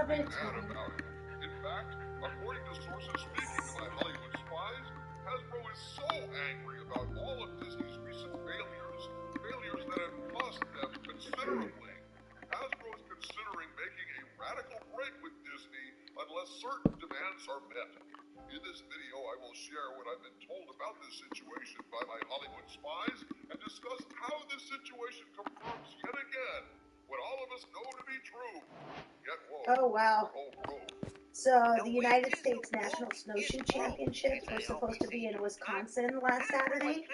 love it. mad about it. In fact, according to sources speaking to my Hollywood spies, Hasbro is so angry about all of Disney's recent failures that have cost them considerably. Hasbro is considering making a radical break with Disney unless certain demands are met. In this video, I will share what I've been told about this situation by my Hollywood spies and discuss how this situation confirms yet again what all of us know to be true. Get woke. Oh, wow. Roll rope. So the United States National Snowshoe Championships were supposed to be in Wisconsin last Saturday,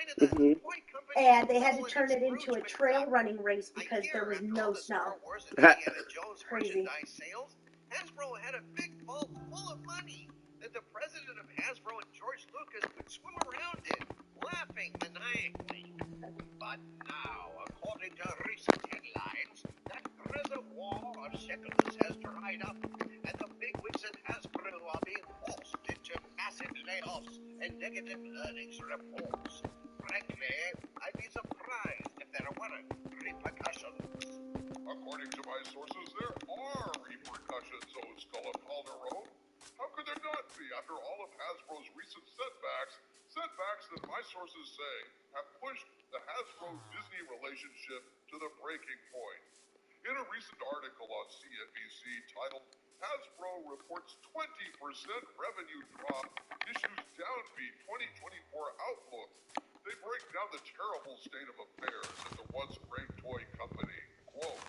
and they had to turn it into a trail running race because there was no snow. Crazy. Hasbro had a big bowl full of money that the president of Hasbro and George Lucas would swim around in, laughing maniacally. But now, according to recent headlines, that reservoir of shekels has dried up, and the bigwigs at Hasbro are being forced into massive layoffs and negative earnings reports. Frankly, I'd be surprised if there weren't repercussions. According to my sources, there are repercussions, O Skull of Calderon. How could there not be after all of Hasbro's recent setbacks that my sources say have pushed the Hasbro-Disney relationship to the breaking point? In a recent article on CNBC titled Hasbro Reports 20% Revenue Drop, Issues Downbeat 2024 Outlook, they break down the terrible state of affairs at the once great toy company. Quote,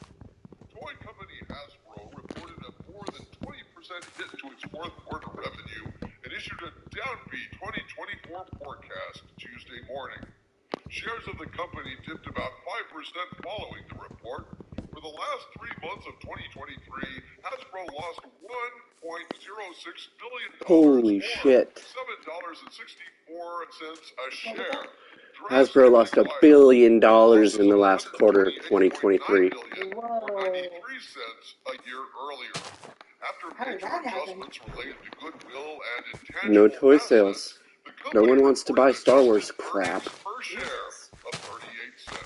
toy company Hasbro reported a more than 20% hit to its fourth quarter revenue and issued a downbeat 2024 forecast Tuesday morning. Shares of the company dipped about 5% following the report. For the last 3 months of 2023, Hasbro lost $1.06 billion. Holy shit. $7.64 a share. Hasbro lost $1 billion in the last quarter of 2023. Or 93 cents a year earlier. After major adjustments related to goodwill and intangible No toy assets, sales. No one wants to buy Star Wars crap. Per share of 38 cents.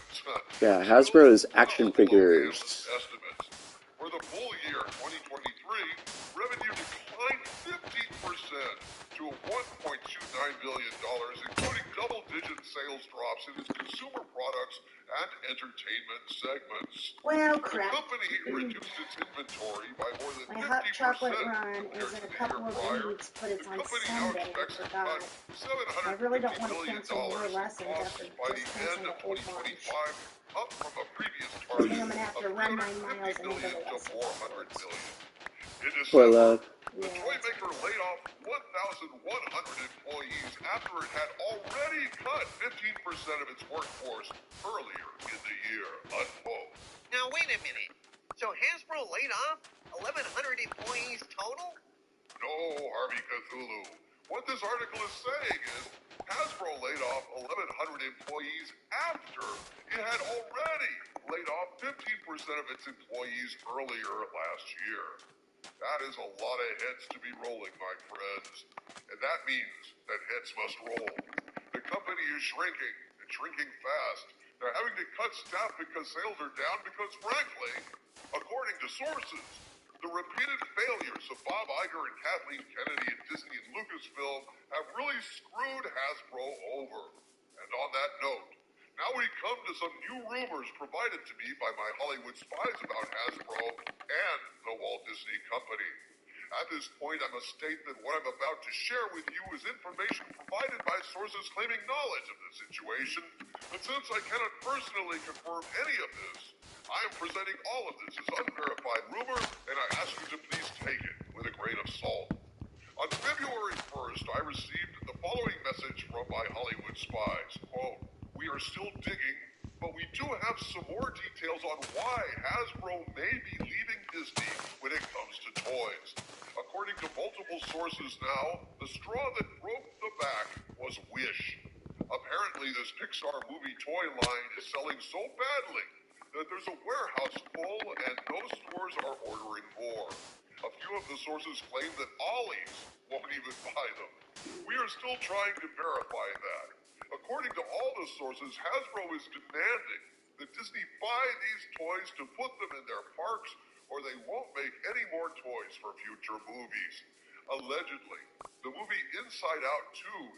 Yeah, Hasbro's action figures. Estimates. For the full year 2023, revenue declined 15% to $1.29 billion, including double-digit sales drops in its consumer products and entertainment segments. Well, The crap. company reduced its inventory by more than 50% My hot chocolate run compared is in to a the couple year of prior. weeks, but it's The on company now Sunday. I expects to forgot. cut I really don't $750 want to million cancel more in lessons costs after by the just end canceling of a whole bunch. 2025, up from a previous I target think I'm going to have of to run 9 miles $350 and million go to to lessons. $400 million. In Poor December, love. the toy maker laid off 1,100 employees after it had already cut 15% of its workforce earlier in the year, unquote. Now, wait a minute. So Hasbro laid off 1,100 employees total? No, Harvey Cthulhu. What this article is saying is Hasbro laid off 1,100 employees after it had already laid off 15% of its employees earlier last year. That is a lot of heads to be rolling, my friends. And that means that heads must roll. The company is shrinking, and shrinking fast. They're having to cut staff because sales are down because, frankly, according to sources, the repeated failures of Bob Iger and Kathleen Kennedy at Disney and Lucasfilm have really screwed Hasbro over. And on that note, now we come to some new rumors provided to me by my Hollywood spies about Hasbro and the Walt Disney Company. At this point, I must state that what I'm about to share with you is information provided by sources claiming knowledge of the situation, but since I cannot personally confirm any of this, I am presenting all of this as unverified rumor, and I ask you to please take it with a grain of salt. On February 1st, I received the following message from my Hollywood spies. Quote, we are still digging, but we do have some more details on why Hasbro may be leaving Disney when it comes to toys. According to multiple sources now, the straw that broke the back was Wish. Apparently, this Pixar movie toy line is selling so badly that there's a warehouse full and no stores are ordering more. A few of the sources claim that Ollie's won't even buy them. We are still trying to verify that. According to all the sources, Hasbro is demanding that Disney buy these toys to put them in their parks, or they won't make any more toys for future movies. Allegedly, the movie Inside Out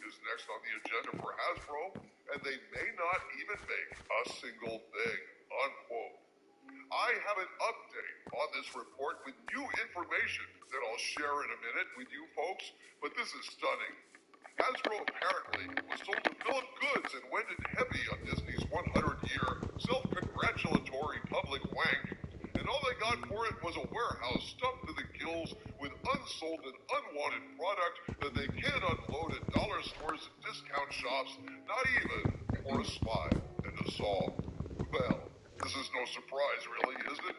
2 is next on the agenda for Hasbro, and they may not even make a single thing, unquote. I have an update on this report with new information that I'll share in a minute with you folks, but this is stunning. Hasbro apparently was told to fill up goods and went in heavy on Disney's 100-year self-congratulatory public wank, and all they got for it was a warehouse stuffed to the gills with unsold and unwanted product that they can't unload at dollar stores and discount shops, not even for a smile and a song. Well, this is no surprise, really, is it?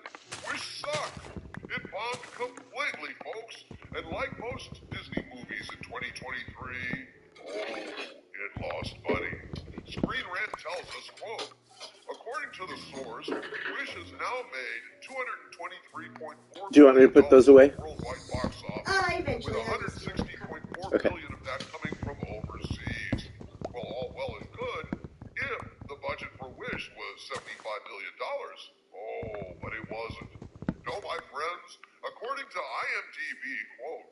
Wish sucked. It bombed completely, folks. And like most Disney movies in 2023, it lost money. Screen Rant tells us, quote, according to the source, Wish has now made $223.4 Do you want me to put those away? Worldwide box office, with $160.4 billion of that coming from overseas. Well, all well and good if the budget for Wish was $75 million. Oh, but it wasn't. No, my friends, according to IMDb, quote,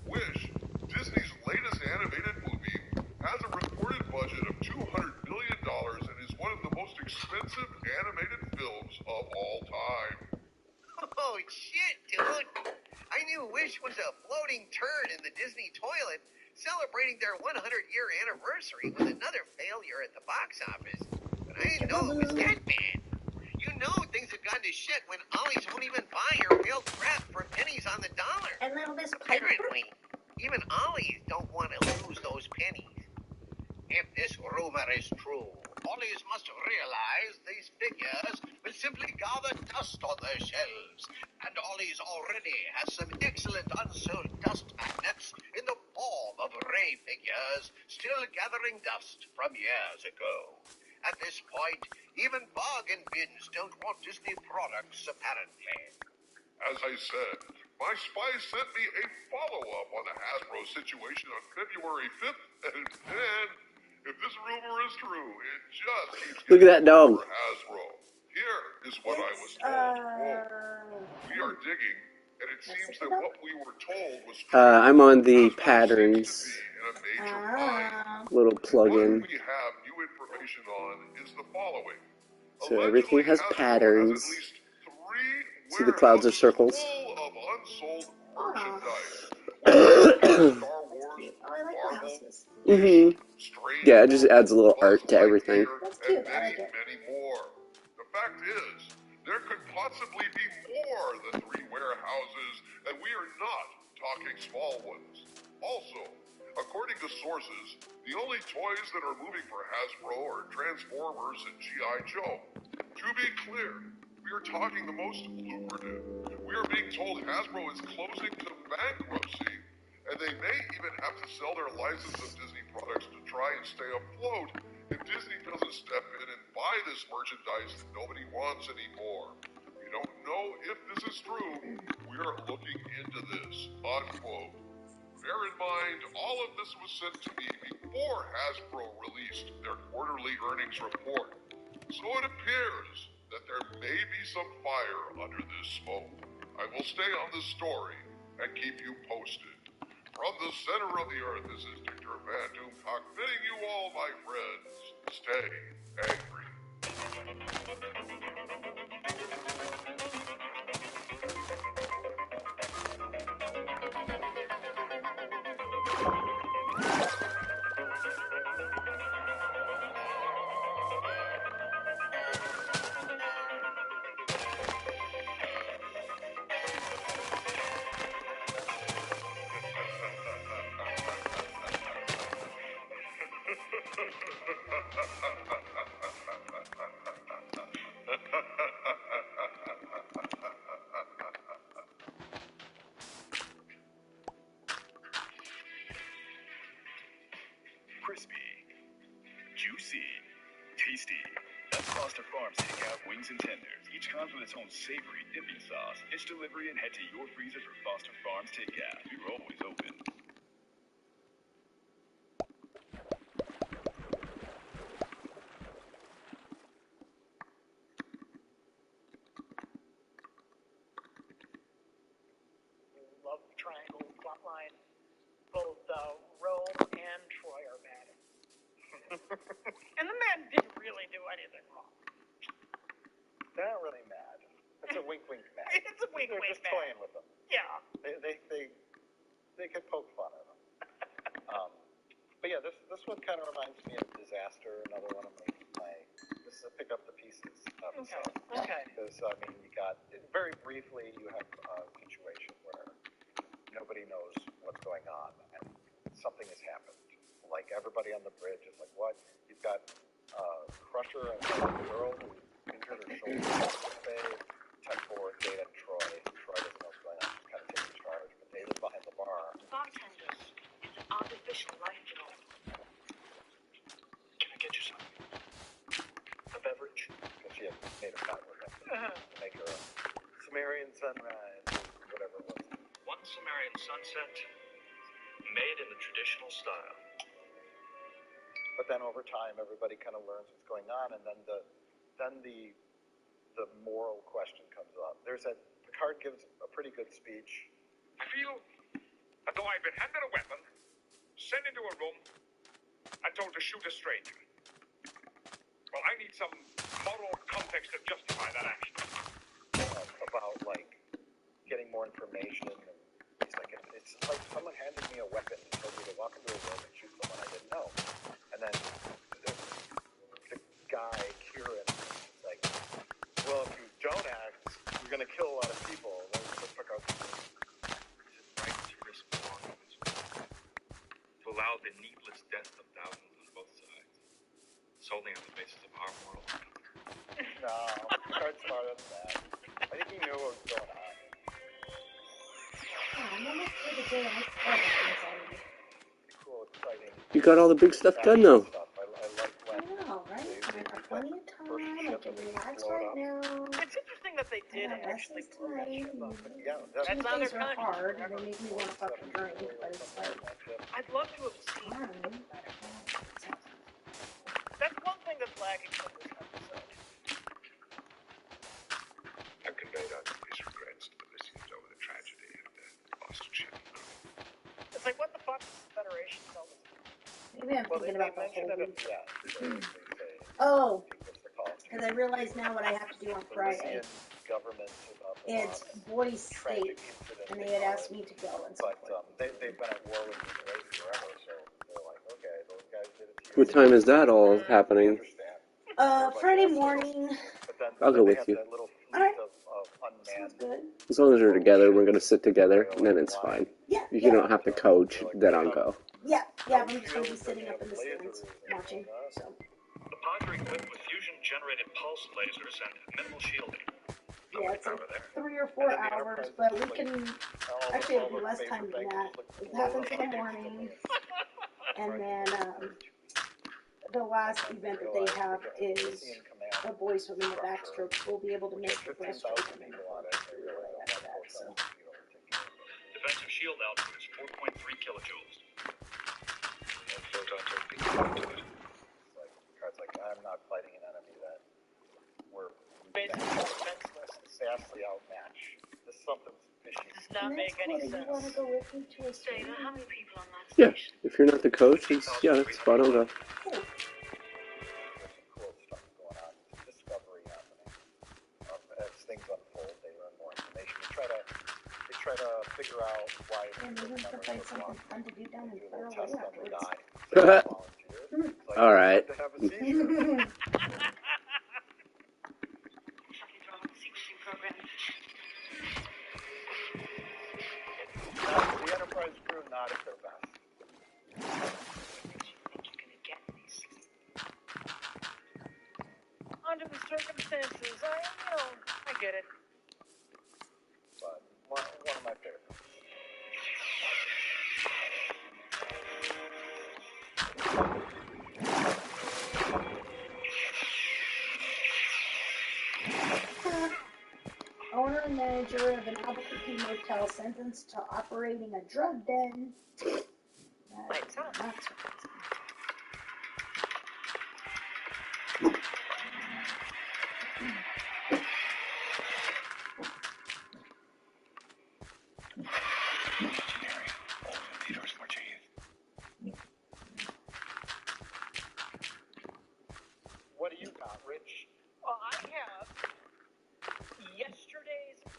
Wish, Disney's latest animated movie, has a reported budget of $200 million and is one of the most expensive animated films of all time. Oh, shit, dude. I knew Wish was a floating turd in the Disney toilet, celebrating their 100-year anniversary with another failure at the box office. But I didn't know it was that bad. You know things have gone to shit when Ollie's won't even buy your failed crap for pennies on the dollar. And little Miss Piper. Apparently, even Ollie's don't want to lose those pennies. If this rumor is true, Ollie's must realize these figures will simply gather dust on their shelves. And Ollie's already has some excellent unsold dust magnets in the form of Ray figures still gathering dust from years ago. At this point, even bargain bins don't want Disney products, apparently. As I said, my spy sent me a follow-up on the Hasbro situation on February 5th, and man, if this rumor is true, it just keeps Look at that dog. for Hasbro. Here is what I was told. Quote, we are digging, and it seems that what we were told was true. I'm on the Hasbro patterns seems to be in a major bind. little What plugin. we have new information on is the following. So everything has patterns. See the clouds of circles? Full of unsold merchandise. Star Wars, I like the houses. Strange Yeah, it just adds a little art to everything. That's cute. And I many, like it. many more. The fact is, there could possibly be more than 3 warehouses, and we are not talking small ones. Also, according to sources, the only toys that are moving for Hasbro are Transformers and G.I. Joe. To be clear, we are talking the most lucrative. We are being told Hasbro is closing to bankruptcy, and they may even have to sell their license of Disney products to try and stay afloat if Disney doesn't step in and buy this merchandise that nobody wants anymore. We don't know if this is true. We are looking into this, unquote. Bear in mind, all of this was sent to me before Hasbro released their quarterly earnings report. So it appears that there may be some fire under this smoke. I will stay on this story and keep you posted. From the center of the earth, this is Victor Van Doomcock bidding you all, my friends, stay angry. Crispy, juicy, tasty. That's Foster Farms Takeout Wings and Tenders. Each comes with its own savory dipping sauce. It's delivery and head to your freezer for Foster Farms Takeout. We're always open. line, both Rome and Troy are mad. And the men didn't really do anything wrong. They're not really mad. It's a wink, wink mad. It's a wink, They're wink just mad. toying with them. Yeah. They could poke fun at them. But yeah, this one kind of reminds me of Disaster, another one of my this is a pick up the pieces episode. Okay. Because, I mean, you got, very briefly, you have a situation where nobody knows what's going on and something has happened. Like, everybody on the bridge is like, what? You've got Crusher and a girl who injured her shoulder. They 10-4, Data and Troy. Troy doesn't know what's going on. She's kind of taking charge. But Data's behind the bar. Bartenders, it's an artificial life form. Can I get you something? A beverage? Because she had made a bet with him to make her a Sumerian sunrise, or whatever it was. One Sumerian sunset, made in the traditional style. But then over time, everybody kind of learns what's going on, and then the moral question comes up. Picard gives a pretty good speech. I feel as though I've been handed a weapon, sent into a room, and told to shoot a stranger. Well, I need some moral context to justify that action. About like getting more information. And he's like, it's like someone handed me a weapon and told me to walk into a room and shoot someone I didn't know. And then the guy, Kieran, is like, well, if you don't act, you're going to kill a lot of people. And then let's pick up. Is it right to risk belongings? To allow the needless death of thousands on both sides, solely on the basis of our moral compass? No, Picard's smarter than that. I think he knew what was going on. I'm almost through the day. I started things already. Cool, exciting. You got all the big stuff done though. Stuff. I like I when know, right? I got plenty of time. I can relax blow it right up. now. It's interesting that they did I have actually lessons blow that tonight. ship up. Yeah, That's on their Tuesdays are contract. hard, and they make me want to fucking drink, but it's like, I'd love to have seen fine. that. That's one thing that's lacking from this episode. I've conveyed our deepest regrets to the listeners over the tragedy of the lost ship. It's like, what the fuck does the Federation tell us? Maybe I'm Well, they thinking about the mentioned whole that week. Oh, Oh, because I realize now what I have to do on Friday. Government It's Boise State, and they had asked me to go and stuff But like they've been at war with the race forever, so they're like, okay, those guys did it to you. What time is that all happening? Friday morning. But then, I'll go they with have you. that little fleet Alright. of Sounds unmanned good. As long as we're together, we're gonna sit together, and then it's fine. Yeah, If you yeah, don't have to coach, then I'll go. yeah, I'm just gonna be sitting up in the stands watching. So The pod are equipped with fusion-generated pulse lasers and minimal shielding. yeah, it's like Over there. 3 or 4 hours, but we can. Actually, it'll be less time than that. It happens in the morning, and then the last event that they have is a boy swimming the backstroke. We'll be able to miss the breaststroke and then relay after that. So Defensive shield output is 4.3 kilojoules. And photons are being put into it. Picard's like, I'm not fighting an enemy that we're Basically, defenseless. vastly outmatched. There's something fishy. Does not make any you sense. want to go with me to a Data, stream? how many people on that Yeah, station? if you're not the coach, that's fine. I'll go. Cool. There's some cool stuff going on. It's discovery happening. As things unfold, they learn more information. They try to figure out why And we're going to find something fun to do down in do a Fairway little test on the afterwards. guy. Volunteers. It's like, All right. to have a seizure. Something's wrong with the sequencing program. The Enterprise crew not at their best. What you think you're gonna get these? Under the circumstances, I get it. But one of my favorites. Owner and manager of an Albuquerque motel sentenced to operating a drug den. That's not surprising.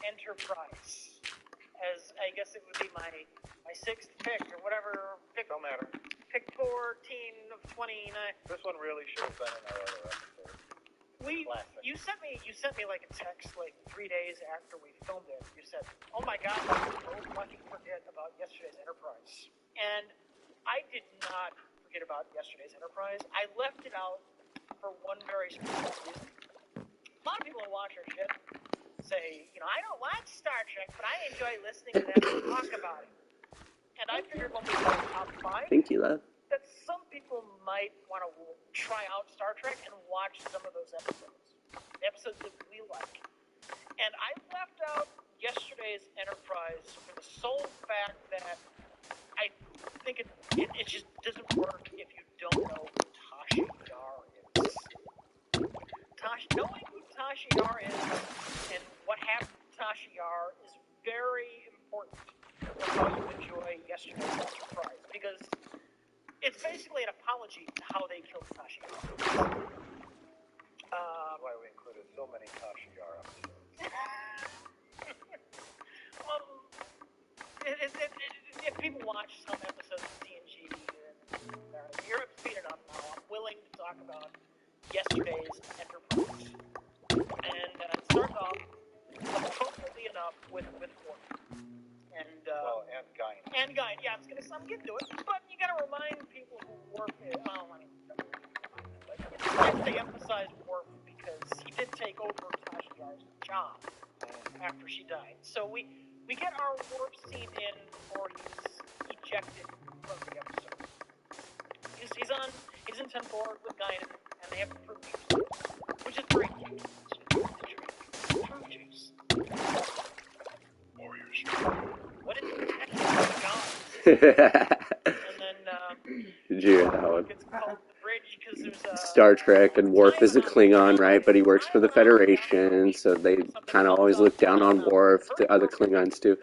Enterprise. As I guess it would be my sixth pick or whatever. Don't matter. Pick 14 of 29. This one really should have been in our other episode. Classic. You sent me like a text like 3 days after we filmed it. You said, "Oh my God, don't fucking forget about yesterday's Enterprise." And I did not forget about yesterday's Enterprise. I left it out for one very specific reason. A lot of people who watch our shit say, I don't watch Star Trek, but I enjoy listening to them talk about it. And I figured when we did top 5, Thank you, love. that some people might want to try out Star Trek and watch some of those episodes. The episodes that we like. And I left out yesterday's Enterprise for the sole fact that I think it just doesn't work if you don't know who Tasha Yar is. Knowing who Tasha Yar is and what happened to Tasha Yar is very important for how you enjoy yesterday's Enterprise, because it's basically an apology to how they killed Tasha Yar. That's why we included so many Tasha Yar episodes. If people watch some episodes of TNG, you're up to speed enough now. I'm willing to talk about yesterday's Enterprise. And it starts off appropriately enough with Worf. And Guinan. And Guinan, yeah, I'm getting to it. But you gotta remind people who Worf is. They emphasize Worf because he did take over Tasha Yar's job after she died. So we get our Worf scene in before he's ejected from the episode. He's in 10-4 with Guinan, and they have the fruit juice, which is very cute. Fruit juice. What is it? And then Did you hear that one? it's called the bridge because there's a Star Trek, and Worf is a Klingon, right? But he works for the Federation, so they kind of always look down on Worf. The other Klingons do.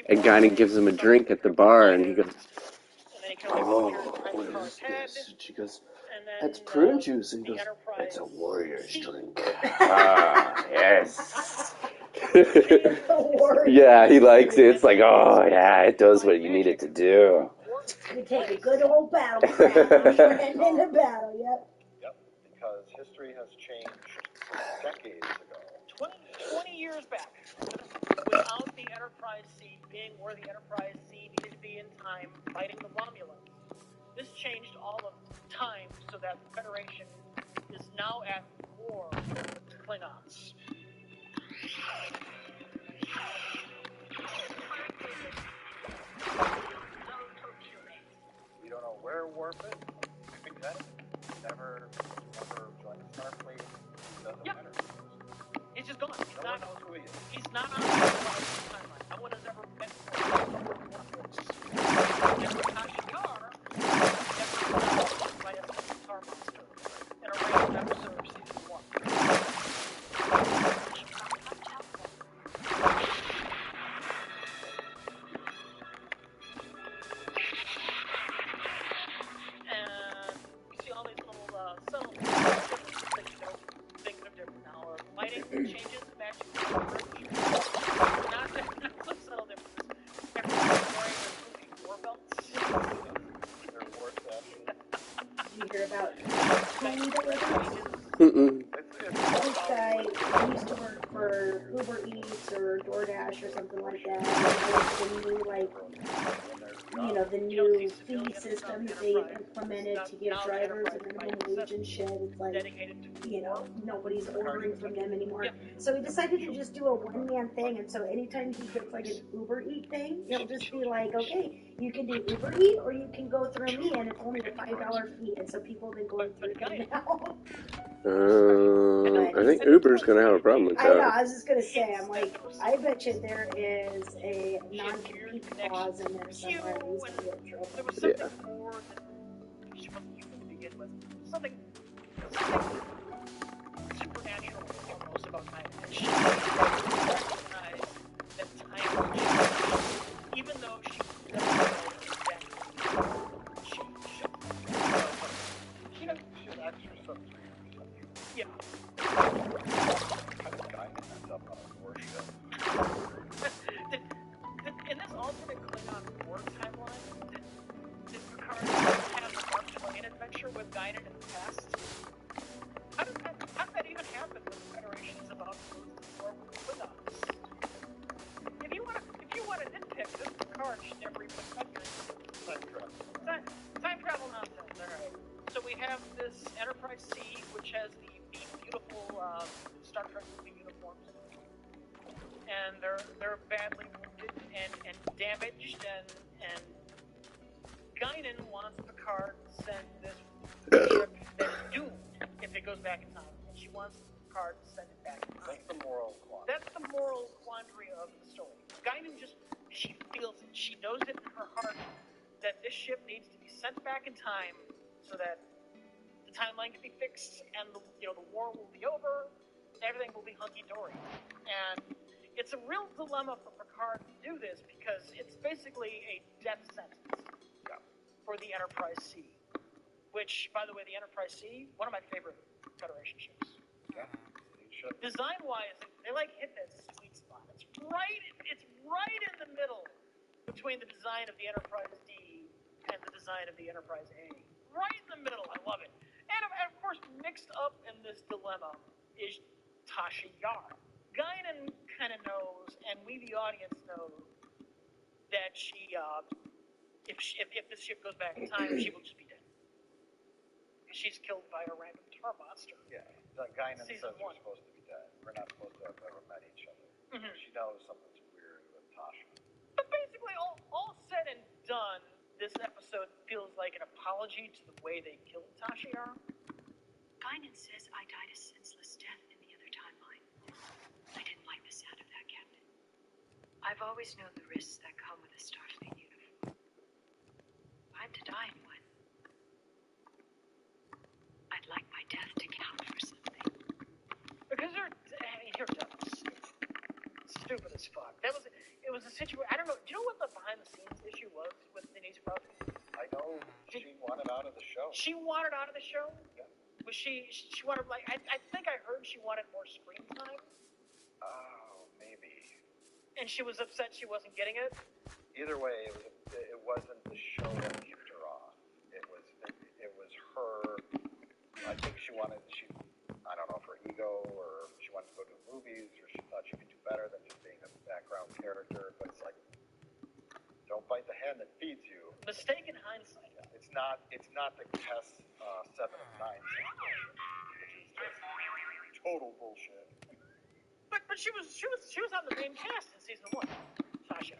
And Guinan gives him a drink at the bar, and he goes, "Oh, what is this?" She goes, "That's prune juice." And he goes, "It's a warrior's drink." Ah, yes. Yeah, he likes it. It's like, oh, yeah, it does what you need it to do. We take a good old battle and in a battle, yep. Yep, because history has changed decades ago. 20 years back, without the Enterprise C being where the Enterprise C needed to be in time, fighting the Romulans. This changed all of time so that the Federation is now at war with the Klingons. We don't know where Worf is. We think that never joined the Starfleet. Doesn't matter. He's just gone. No one knows who he is. He's not on the timeline. No one has ever met Worf. Never Tasha Yar, never by a Star Monster in a random episode of season 1. And you see all these little subtle differences that you know, thinking of different now. Lighting changes, the magic not so subtle differences. Everyone's wearing their movie war belts. Their war set. Did you hear about home deliveries? Mm-mm. This guy used to work for Uber Eats or DoorDash or something like that. And the new, the new fee system that they implemented to give drivers a minimum wage and shit. It's like, nobody's ordering from them anymore. So he decided to just do a one-man thing. And so anytime he gets like an Uber Eat thing, he'll just be like, okay, you can do Uber Eat or you can go through me, and it's only a $5 fee. And so people have been going through him now. I think Uber's going to have a problem with I know, that. I was just going to say, I'm like, I bet you there is a non-compete clause in there somewhere. He's going to get in trouble. There was something more than she wasn't human to begin with. Something supernatural almost about time. And she recognized that time changed, even though she doesn't know exactly. She She's actually some 3%. yeah. Kind of guy that ends up on a warship. They're badly wounded and damaged, and Guinan wants Picard to send this ship that is doomed if it goes back in time. And she wants Picard to send it back in time. That's the moral quandary. That's the moral quandary of the story. Guinan she feels it. She knows it in her heart that this ship needs to be sent back in time so that the timeline can be fixed and the war will be over, everything will be hunky-dory. And it's a real dilemma for Picard to do this because it's basically a death sentence for the Enterprise C. Which, by the way, the Enterprise C, one of my favorite Federation ships. Yeah. Design-wise, they hit that sweet spot. It's right in the middle between the design of the Enterprise D and the design of the Enterprise A. Right in the middle. I love it. And of course, mixed up in this dilemma is Tasha Yar. Guinan kind of knows, and we, the audience, know that she, if this ship goes back in time, she will just be dead. She's killed by a random tar monster. Yeah, Guinan says Season we're 1. supposed to be dead. We're not supposed to have ever met each other. Mm-hmm. She knows something's weird with Tasha. But basically, all said and done, this episode feels like an apology to the way they killed Tasha Yar. Guinan says I died a senseless death in the other timeline. I didn't like the sound of that, Captain. I've always known the risks that come with a Starfleet uniform. I'm to die in one. I'd like my death to count for something. Because her death was stupid as fuck. It was a situation. I don't know. Do you know what the behind the scenes issue was with Denise Crosby? I know she wanted out of the show. She wanted out of the show? Yeah. Was she wanted, I think I heard she wanted more screen time. Oh, maybe. And she was upset she wasn't getting it? Either way, it wasn't the show that kicked her off. It was her. I think I don't know, for ego, or she wanted to go do movies, or she thought she could do better than just being a background character. But it's like, don't bite the hand that feeds you. Mistaken hindsight. Yeah, it's not the Tess 7 of 9 situation, which is just total bullshit. But she was on the main cast in season 1. Tasha,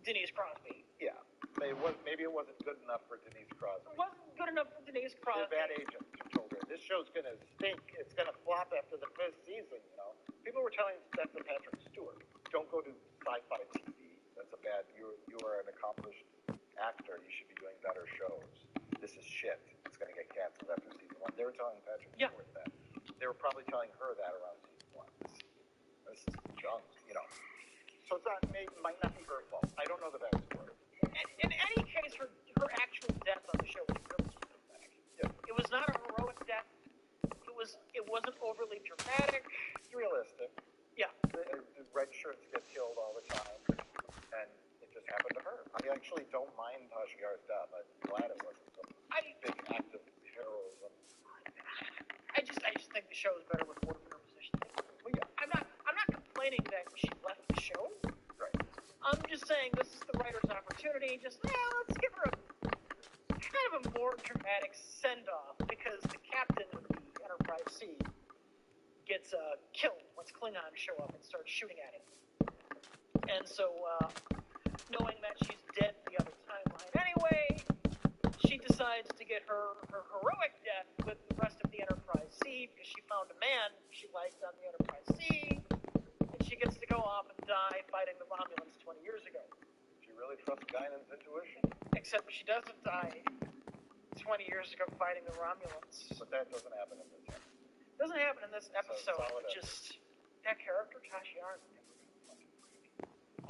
Denise Crosby. Yeah, maybe it wasn't good enough for Denise Crosby. It wasn't good enough for Denise Crosby. The bad agent told her this show's gonna stink. It's gonna flop after the 5th season. People were telling that to Patrick Stewart. Don't go to sci-fi TV. That's a bad. You are an accomplished actor. You should be doing better shows. This is shit. It's gonna get canceled after season 1. They were telling Patrick Stewart that. They were probably telling her that around season 1. This is junk, So it's not, might not be her fault. I don't know the backstory. In any case, her actual death on the show was really dramatic. Yeah. It was not a heroic death. It wasn't overly dramatic. It's realistic. Yeah. The red shirts get killed all the time, and it just happened to her. I actually don't mind Tasha Yar's death. I'm glad it wasn't some big act of heroism. I just think the show is better with Worf in her position. Well, yeah. I'm not complaining that she left the show. Right. I'm just saying this is the writer's opportunity. Let's give her kind of a more dramatic send-off, because the captain of the Enterprise C gets killed once Klingons show up and start shooting at him. And so, knowing that she's dead in the other timeline anyway, she decides to get her heroic death with the rest of the Enterprise C, because she found a man she liked on the Enterprise C, and she gets to go off and die fighting the Romulans 20 years ago. She really trusts Guinan's intuition. Except she doesn't die 20 years ago fighting the Romulans. But that doesn't happen in this episode. Doesn't happen in this episode. solid Just that character, Tasha Yar.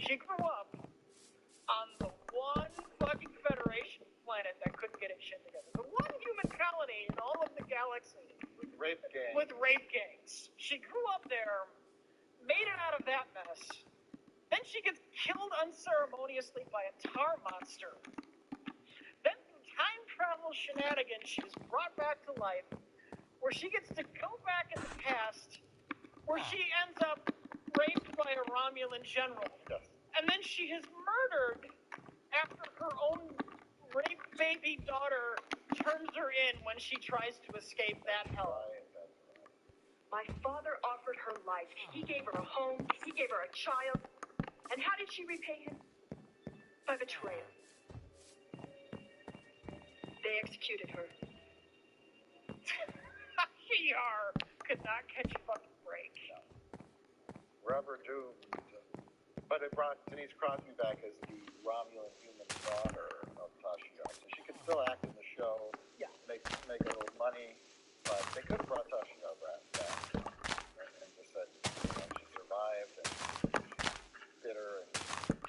She grew up on the one fucking Federation planet that couldn't get its shit together. The one human colony in all of the galaxy. With rape gangs. With rape gangs. She grew up there, made it out of that mess. Then she gets killed unceremoniously by a tar monster. Then through time travel shenanigans, she's brought back to life, where she gets to go back in the past, where she ends up raped by a Romulan general. Yes. And then she is murdered after her own rape baby daughter turns her in when she tries to escape that hell. My father offered her life. He gave her a home. He gave her a child. And how did she repay him? By betrayal. They executed her. PR could not catch a fucking break. Forever doomed. But it brought Denise Crosby back as the Romulan human daughter of Tasha Yar. So she could still act in the show, make a little money, but they could have brought Tasha Yar back and just said, she survived and she's bitter and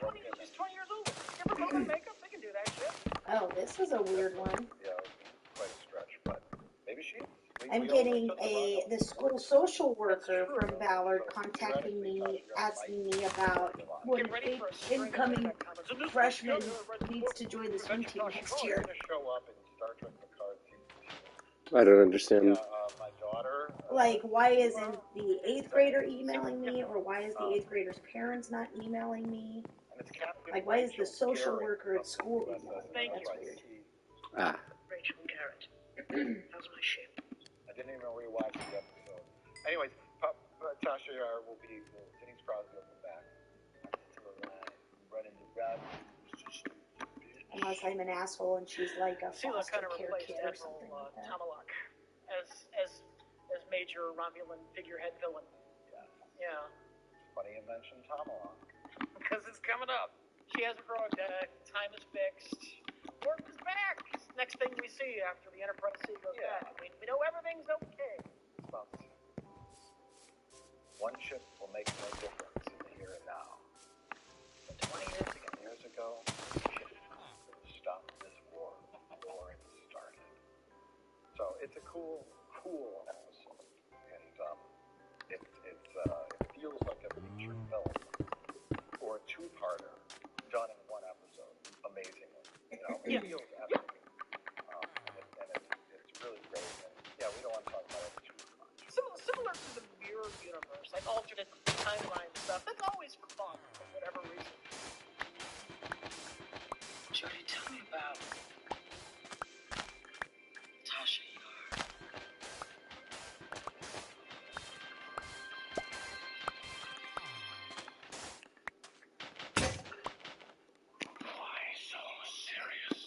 broken. She's 20 years old. Give her makeup and makeup, they can do that shit. Oh, this is a weird one. Yeah, it was quite a stretch, but maybe she. I'm getting the school social worker from Ballard contacting me, asking me about what an incoming freshman needs to join the swim team next year. I don't understand. My daughter. Like, why isn't the 8th grader emailing me, or why is the 8th grader's parents not emailing me? Like, why is the social worker at school emailing me? That's weird. Rachel Garrett. That was my ship. I didn't even rewatch the episode. Anyways, Tasha Yar will be, Denise Crosby will be back. Running the route. Unless I'm an asshole and she's like a Sheila foster kind of care replaced kid or Admiral something like that. Tamalak as Major Romulan figurehead villain. Yeah. Funny you mentioned Tamalak. Because it's coming up. She has a project. Time is fixed. Work is back. Next thing we see after the Enterprise C goes back. We know everything's okay. One ship will make no difference in the here and now. But 20 years ago, a ship could stop this war before it started. So it's a cool episode, and it feels like a feature film or a two-parter done in one episode, amazingly. It feels epic. And it's really great. And we don't want to talk about it too much. Similar to the mirror universe, like alternate timeline stuff. That's always fun for whatever reason. Jody, tell me about Tasha Yar. Why so serious?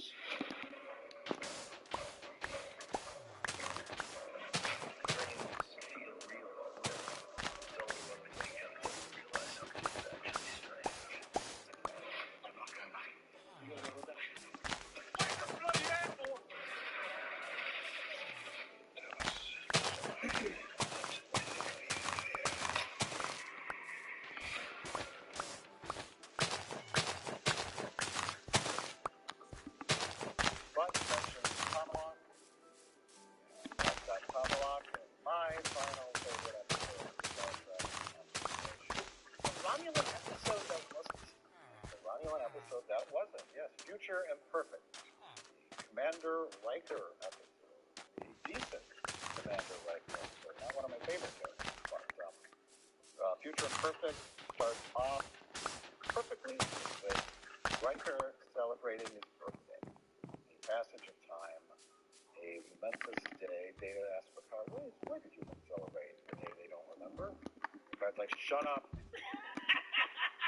Future and Perfect. Commander Riker episode. A decent Commander Riker episode. Not one of my favorite characters, but Future and Perfect starts off perfectly with Riker celebrating his birthday. A passage of time, a momentous day. Data asks Picard, where did you celebrate a day they don't remember? Picard's like, shut up.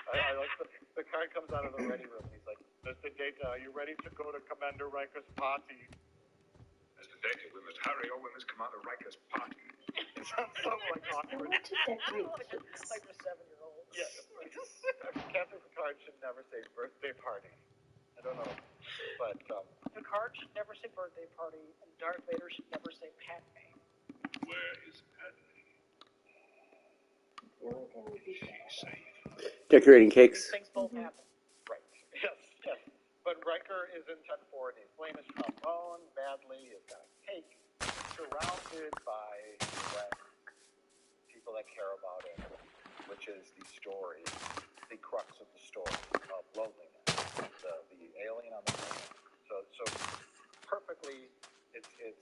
I like the card comes out of the ready room. He's like, Mr. Data, are you ready to go to Commander Riker's party? Mr. Data, we must hurry or we must Commander Riker's party. It sounds so like awkward. I want to decorate cakes. Like for 7-year-olds. Yes. Captain Picard should never say birthday party. I don't know. But, Picard should never say birthday party, and Darth Vader should never say Padme. Where is Padme? I feel like I would be Safe. Decorating cakes. These things both happen. right. Yes. But Riker is in 10-4 and he's playing his trombone badly. He's got a cake. Surrounded by people that care about him, which is the story, the crux of the story of loneliness, the alien on the planet. So perfectly, it's the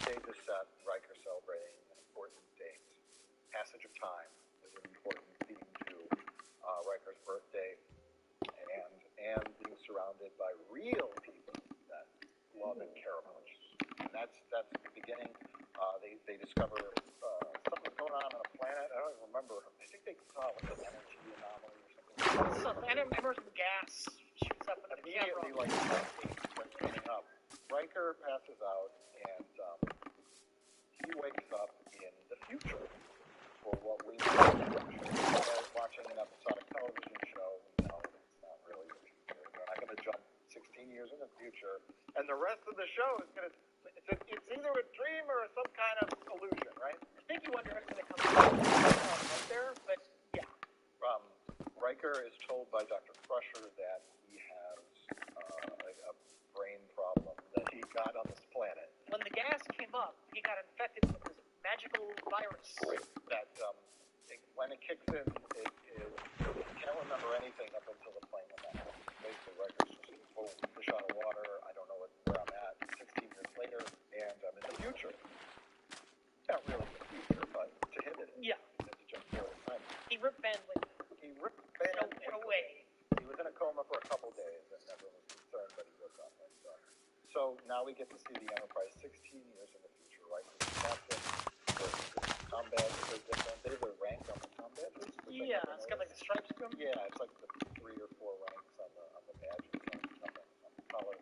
stage is set. Riker celebrating an important date. Passage of time is an important theme to Riker's birthday, and being surrounded by real people that love and care about you. And that's the beginning. They discover something's going on a planet. I don't even remember. I think they saw like an energy anomaly or something. And I remember some gas shoots up in the camera. Immediately, like what's coming up, Riker passes out, and he wakes up in the future for what we know. As watching an episodic television show, we know it's not really the future. We're not going to jump 16 years in the future, and the rest of the show is going to. It's either a dream or some kind of illusion, right? I think you wonder if it's going to come up there, but yeah. Riker is told by Dr. Crusher that he has a brain problem that he got on this planet. When the gas came up, he got infected with this magical virus. That when it kicks in, he can't remember anything up until the plane went out. Basically, Riker's just a fish out of water. I don't know where I'm at. 16 years later, and I'm in the future. Not really the future, but to him it is. Yeah. It's a jump forward in time. He ripped Ben with in a way. He was in a coma for a couple days, and everyone was concerned, but he woke up. So now we get to see the Enterprise 16 years in the future, right? Captain, the combat is different. They have a rank on the combat. Yeah, it's got like the stripes to them. Yeah, it's like the 3 or 4 ranks on the badge on the color.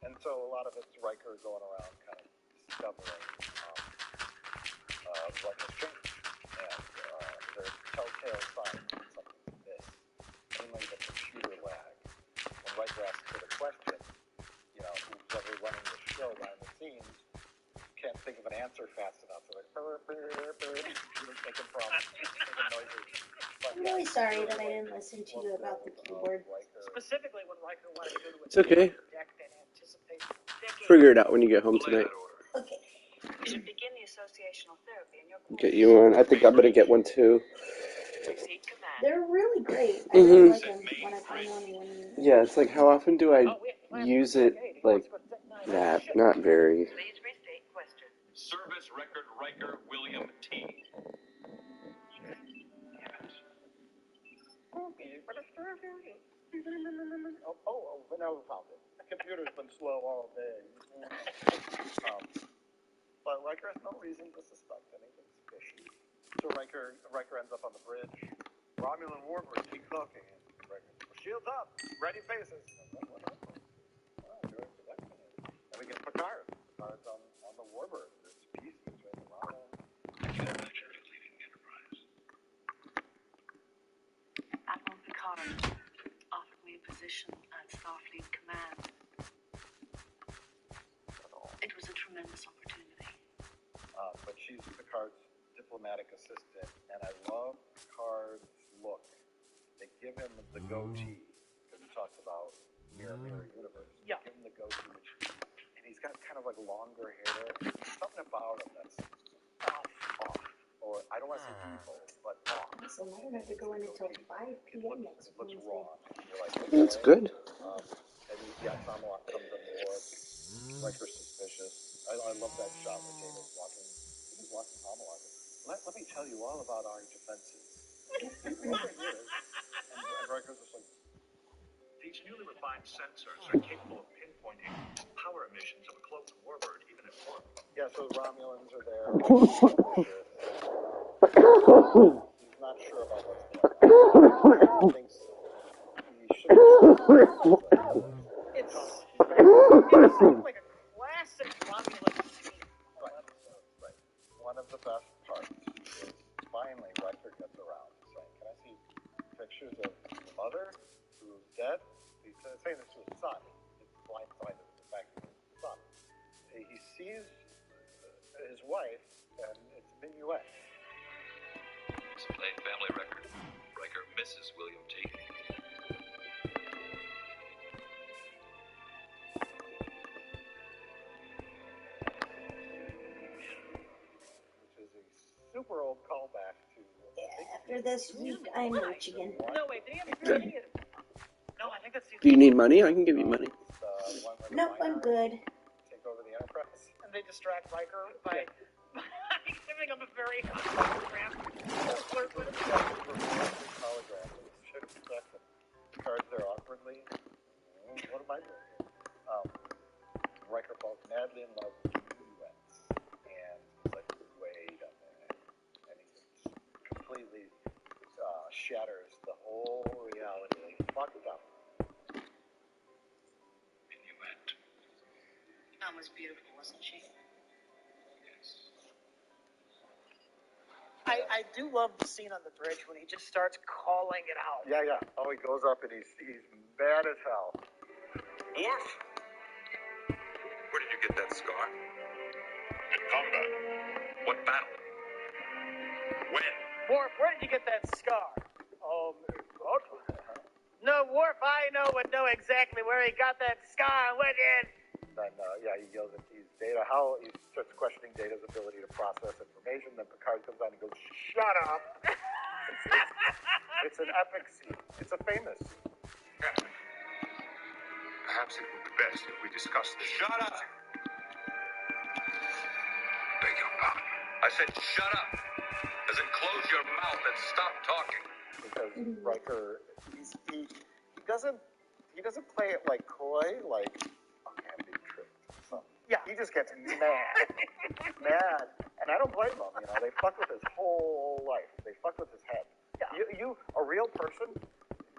And so a lot of it's Riker going around kind of discovering what has changed. And there's telltale signs that something's missed. Mainly the computer lag. When Riker asks her the question, who's ever running the show behind the scenes, can't think of an answer fast enough. So like, making problems, making noises. I'm really sorry that I didn't listen to you about the keyboard. Specifically when Riker wanted to go to a It's okay. deck and anticipate Figure it out when you get home tonight. Okay. You should begin the associational therapy in your course. Get you one. I think I'm gonna get one too. Exceed command. They're really great. I really like them when I find one. Yeah, it's like how often do I use it? Like that? Not very. Please restate question. Service record Riker William T. But now we found it. The computer's been slow all day. But Riker has no reason to suspect anything fishy. So Riker ends up on the bridge. Romulan warbirds keep talking. Shields up, ready faces. And we get Picard. Picard's on the warbird. There's peace between the Romulan. I can imagine leaving Enterprise. Admiral Picard offered me a position at Starfleet Command. It was a tremendous opportunity. But she's Picard's diplomatic assistant, and I love Picard's look. They give him the goatee, because he talks about mirror universe. Yeah. Give him the goatee, and he's got kind of like longer hair. Something about him that's off. Or I don't want to say evil, but off. So I don't have to go in until 5 p.m. next It looks Wednesday. wrong. You're like, okay. That's good. And Tom Locke comes on board. Riker's suspicious. I love that shot when David's walking. He's walking Tom Locke. Let me tell you all about our defenses. And Riker's just like, These newly refined sensors are capable of pinpointing power emissions of a close warbird even at warp. yeah, so the Romulans are there. He's not sure about what's going on. He thinks he should It's like a classic Romulan scene. Right. One of the best parts is finally Riker gets around to saying, can I see pictures of your mother who's dead? He's saying this to his son. He's blindsided with the fact that his son. He sees his wife, and it's a minuet. It's a plain family record. Riker misses William T. Which is a super old callback to. After this week, I'm rich again. No, wait, did he have a period? No, I think that's Do you need money? I can give you money. Nope, I'm good. Take over the Enterprise. And they distract Riker by giving him a very hologram. Flirt with him. Hologram. Picard's there awkwardly. What am I doing? Riker falls madly in love with minuets. And it's like, wait a minute. And he completely shatters the whole reality beautiful, wasn't she? I do love the scene on the bridge when he just starts calling it out. Yeah, yeah. Oh, he goes up and he's mad as hell. Worf, where did you get that scar? In combat. What battle? When? Worf, where did you get that scar? What? No, Worf, I know exactly where he got that scar. When did? Then, he yells at Data. How he starts questioning Data's ability to process information. Then Picard comes on and goes, "Shut up!" It's an epic scene. It's a famous scene. Captain, perhaps it would be best if we discuss this. Shut up! Beg your pardon. I said shut up. As in close your mouth and stop talking. Because Riker, he doesn't play it like coy, like, okay, I'm being tricked. So, yeah, he just gets mad, and I don't blame him. You know, they fuck with his whole life. They fuck with his head. Yeah. You, a real person,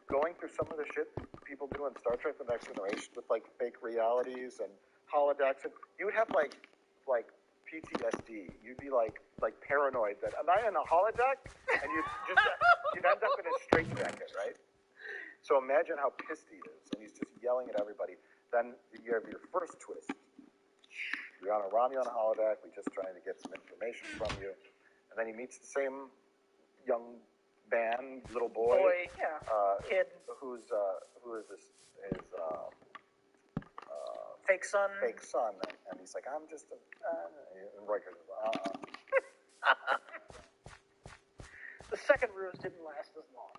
going through some of the shit people do in Star Trek: The Next Generation with like fake realities and holodecks, and you would have like PTSD. You'd be like paranoid that am I in a holodeck? And you'd end up in a straitjacket, right? So imagine how pissed he is, and he's just yelling at everybody. Then you have your first twist. You're on a Romulan holodeck. We're just trying to get some information from you, and then he meets the same young man, little boy, kid, who is this? His fake son. And he's like, I'm just a. And Riker's The second ruse didn't last as long.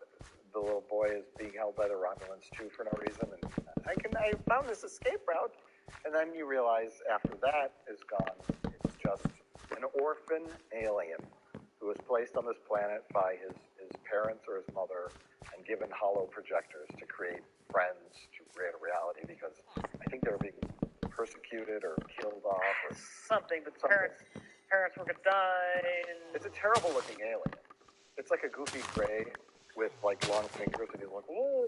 The little boy is being held by the Romulans too for no reason, and I found this escape route, and then you realize after that is gone, it's just an orphan alien who was placed on this planet by his parents or his mother and given hollow projectors to create friends, to create a reality, because I think they were being persecuted or killed off or something. But parents were gonna die. It's a terrible looking alien. It's like a goofy gray with like long fingers, and he's like, "Whoa."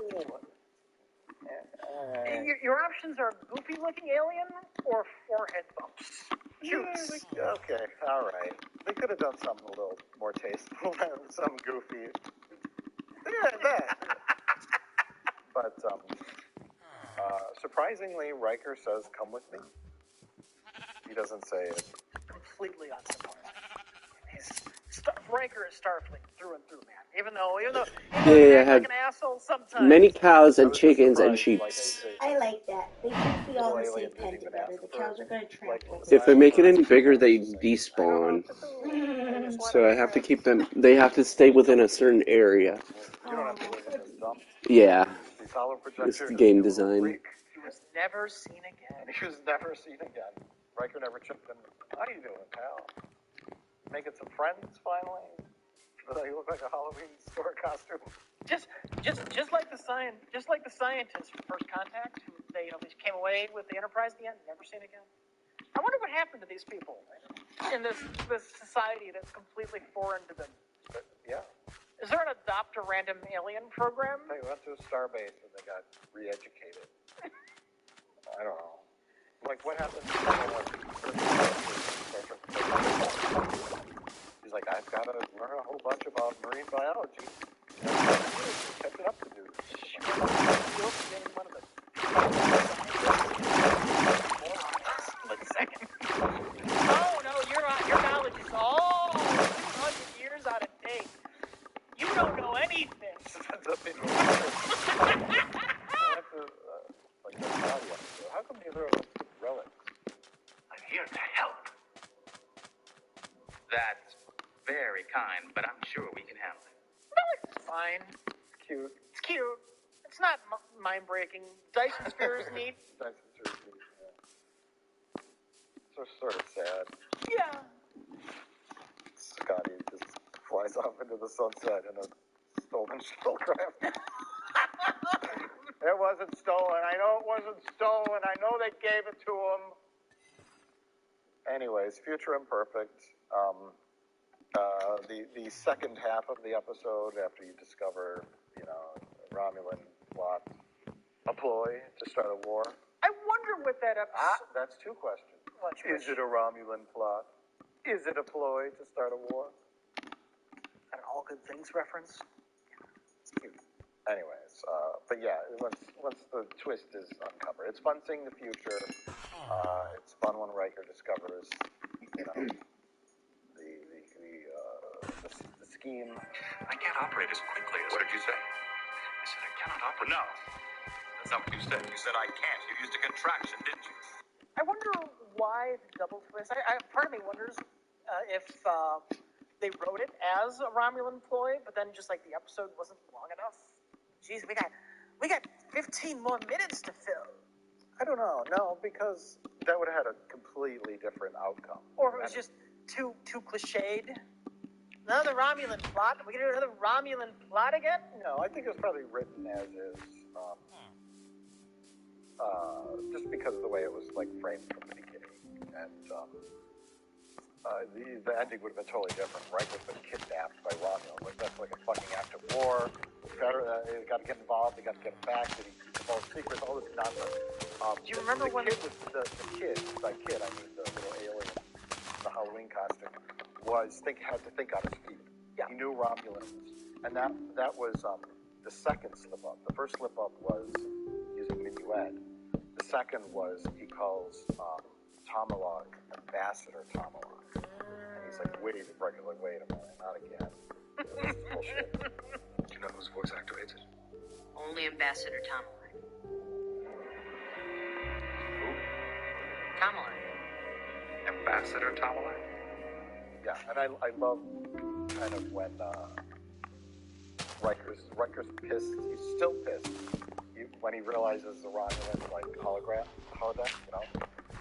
Your options are goofy looking alien or forehead bumps. Choose. Okay, all right. They could have done something a little more tasteful than some goofy. Yeah, that. But surprisingly, Riker says, "Come with me." He doesn't say it. Completely unsupportive. Riker is Starfleet through and through, man. Even though he acts like an asshole sometimes. Many cows and chickens and sheep. I like that. They should be all in the same pen together. The cows are going to trample. If they make it any bigger, they despawn. So I have to keep them. They have to stay within a certain area. You don't have to live in this dump. Yeah. These hollow This projectors. game design. He was never seen again. He was never seen again. Riker never checked in. How you doing, pal? Making some friends finally? You look like a Halloween store costume. Just like the scientists from First Contact, who they came away with the Enterprise at the end, never seen again. I wonder what happened to these people in this society that's completely foreign to them. Yeah. Is there an adopt a random alien program? They went to a starbase and they got re-educated. I don't know. Like, what happened to he's like, I've got to learn a whole bunch about marine biology. Kept it up to do. Split second. Oh, no, your knowledge is all 200 years out of date. You don't know anything. How come neither of us took relics? I'm here to help. That's very kind, but I'm sure we can handle it. It's fine. It's cute. It's cute. It's not mind-breaking. Dyson Sphere is neat. Dyson Sphere is neat, yeah. So sort of sad. Yeah. Scotty just flies off into the sunset in a stolen shuttlecraft. It wasn't stolen. I know it wasn't stolen. I know they gave it to him. Anyways, Future Imperfect. The second half of the episode, after you discover, Romulan plot, a ploy to start a war. I wonder what that episode... That's two questions. What, Is it a Romulan plot? Is it a ploy to start a war? An all good things reference? It's cute. Anyways, but yeah, once the twist is uncovered, it's fun seeing the future. It's fun when Riker discovers, you know, the scheme. I can't operate as quickly as... What did you say? I said I cannot operate. No. That's not what you said. You said I can't. You used a contraction, didn't you? I wonder why the double twist. Part of me wonders if they wrote it as a Romulan ploy, but then just like the episode wasn't long enough. Jeez, we got 15 more minutes to fill. I don't know. No, because that would have had a completely different outcome. Or if it was just too cliched. Another Romulan plot? Are we gonna do another Romulan plot again? No, I think it was probably written as is. Just because of the way it was like framed from the beginning, and the ending would have been totally different. Riker's been kidnapped by Romulan. Like that's like a fucking act of war. They got to get involved. They got to get him back. Did he divulge secrets? All this nonsense. Do you remember when the kid? By kid, I mean the little alien, the Halloween costume, had to think on his feet. Yeah. He knew Romulans, and that was the second slip up. The first slip up was using Minuet. The second was he calls Tomalog Ambassador Tomalog, and he's like, wait a minute, not again. This is bullshit. Do you know whose voice activates it? Only Ambassador Tomalak. Who? Tomalak. Ambassador Tomalak? Yeah, and I love kind of when Riker's pissed. He's still pissed when he realizes the Romulan like holodeck, you know.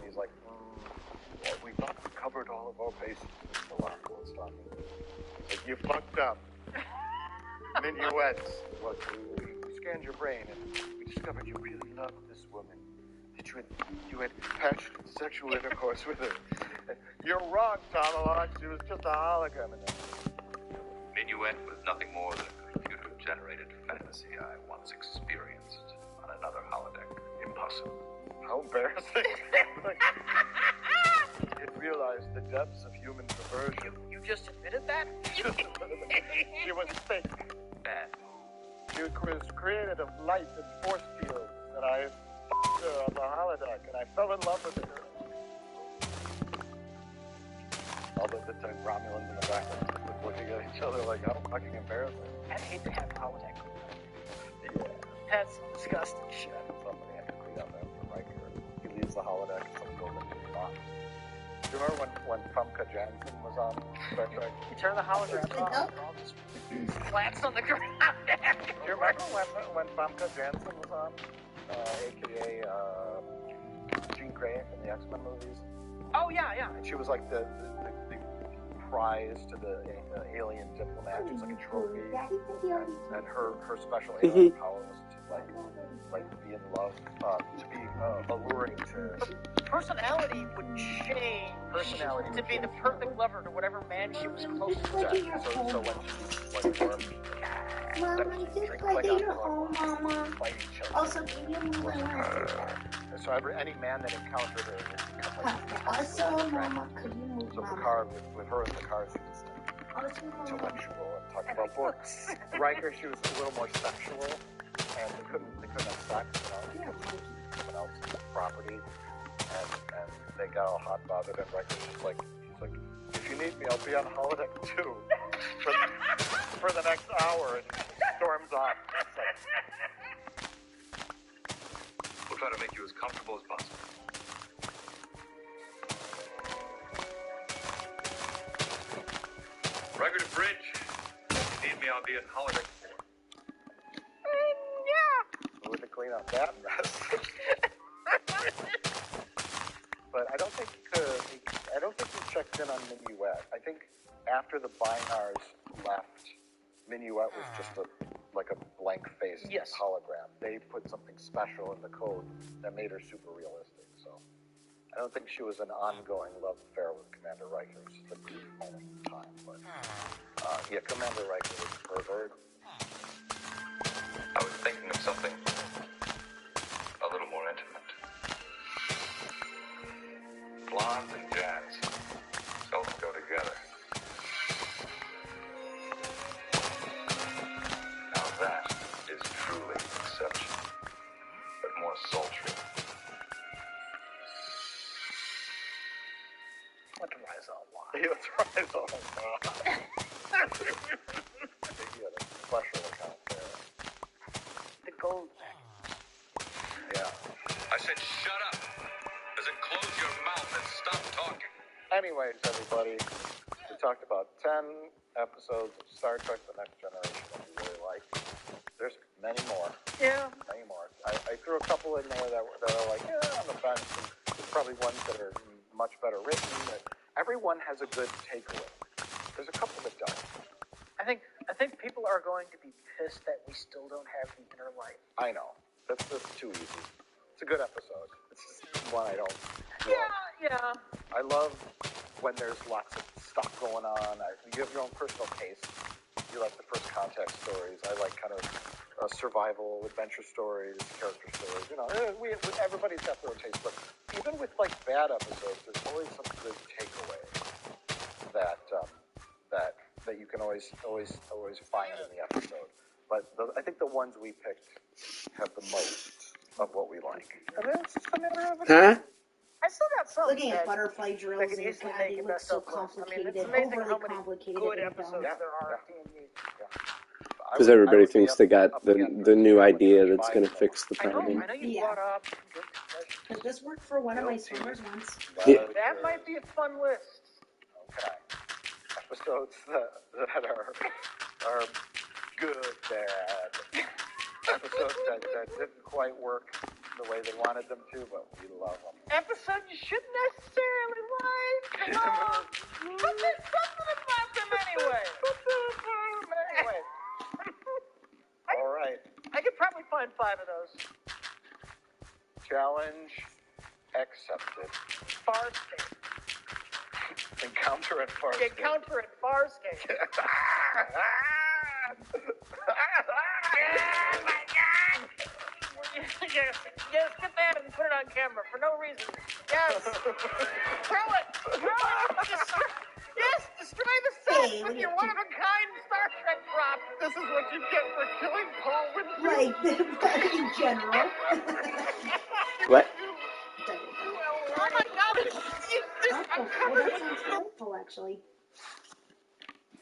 He's like, well, we thought we covered all of our bases. The Romulan's talking. Like, you fucked up. Minuets. Look, we scanned your brain and we discovered you really loved this woman. That you had passionate sexual intercourse with her. You're wrong, Tomalak. She was just a hologram. Minuet was nothing more than a computer-generated fantasy I once experienced on another holodeck. Impossible. How embarrassing. It realized the depths of human perversion. You just admitted that? She was fake. Bad. She was created of light and force fields, and I f***ed her on the holodeck, and I fell in love with her. All the Romulans in the background just looking at each other like, how fucking embarrassing. I'd hate to have holodeck. Yeah. That's disgusting shit. Somebody had to clean up after Riker. He leaves the holodeck and someone goes into the box. Do you remember when Famke Janssen was on Star Trek? You turn the hologram off, and all just flats on the ground. Do you remember when Famke Janssen was on? A.K.A. Jean Grey in the X-Men movies? Oh, yeah. And she was like the prize to the alien diplomat. She was like a trophy. And her special alien power was to like be in love, to be alluring to... Personality would change to be the perfect lover to whatever man she was closest to. Exactly. So when she like warmed, Mama, is this like your home, Mama? Also, can you move around? So any man that encountered her would become like... Also, Mama, could you move, So Mama? Picard, with her in the car, she was intellectual and talking about books. Riker, she was a little more sexual, and they couldn't have sex, you know, because someone else's property. And they got all hot about it, and Riker's just like, she's like, if you need me, I'll be on holodeck too for the next hour, and storms off. We'll try to make you as comfortable as possible. Riker to bridge. If you need me, I'll be in holodeck 4. Yeah. We had to clean up that mess. But I don't think he checked in on Minuet. I think after the Bynars left, Minuet was just a blank-faced hologram. They put something special in the code that made her super realistic. So I don't think she was an ongoing love affair with Commander Riker. It was just a brief moment in time. But yeah, Commander Riker was a pervert. I was thinking of something a little more intimate. Fly That's right. Oh, God. Maybe a special account there. The gold. Yeah. I said shut up. As in close your mouth and stop talking. Anyways, everybody, we talked about 10 episodes of Star Trek The Next Generation that we really like. There's many more. Yeah. Many more. I threw a couple in there that are like, on the fence. And there's probably ones that are much better written. But everyone has a good takeaway. There's a couple that don't. I think people are going to be pissed that we still don't have the inner light. I know. That's too easy. It's a good episode. It's just one I don't love. Yeah. I love when there's lots of stuff going on. You have your own personal taste. You like the First Contact stories. I like kind of survival, adventure stories, character stories. You know, everybody's got their own taste. But even with like bad episodes, there's always some good takeaways that you can always find in the episode. But I think the ones we picked have the most of what we like. And it's just a matter of Huh? I still got some. Looking at butterfly drills that could and easily God, make they it look best so of list. complicated, it's amazing overly how many complicated. good and episodes dumb. there are. Because everybody thinks they got the new idea that's going to fix the I know problem. you Yeah. brought up some good suggestions. But this worked for one of my swimmers once. Yeah. That might be a fun list. Okay. Episodes that are good, bad. Episodes that didn't quite work the way they wanted them to, but we love them. Episodes you shouldn't necessarily like. But there's something about them anyway. All right. I could probably find 5 of those. Challenge accepted. Farscape. Encounter at Farscape. Encounter at Farscape. Yes, get that and put it on camera for no reason. Yes. Throw it. Yes, destroy the set with your one-of-a-kind Star Trek prop. This is what you get for killing Paul Winfield. Like, in general. What? Oh my God. Well, that sounds helpful, actually.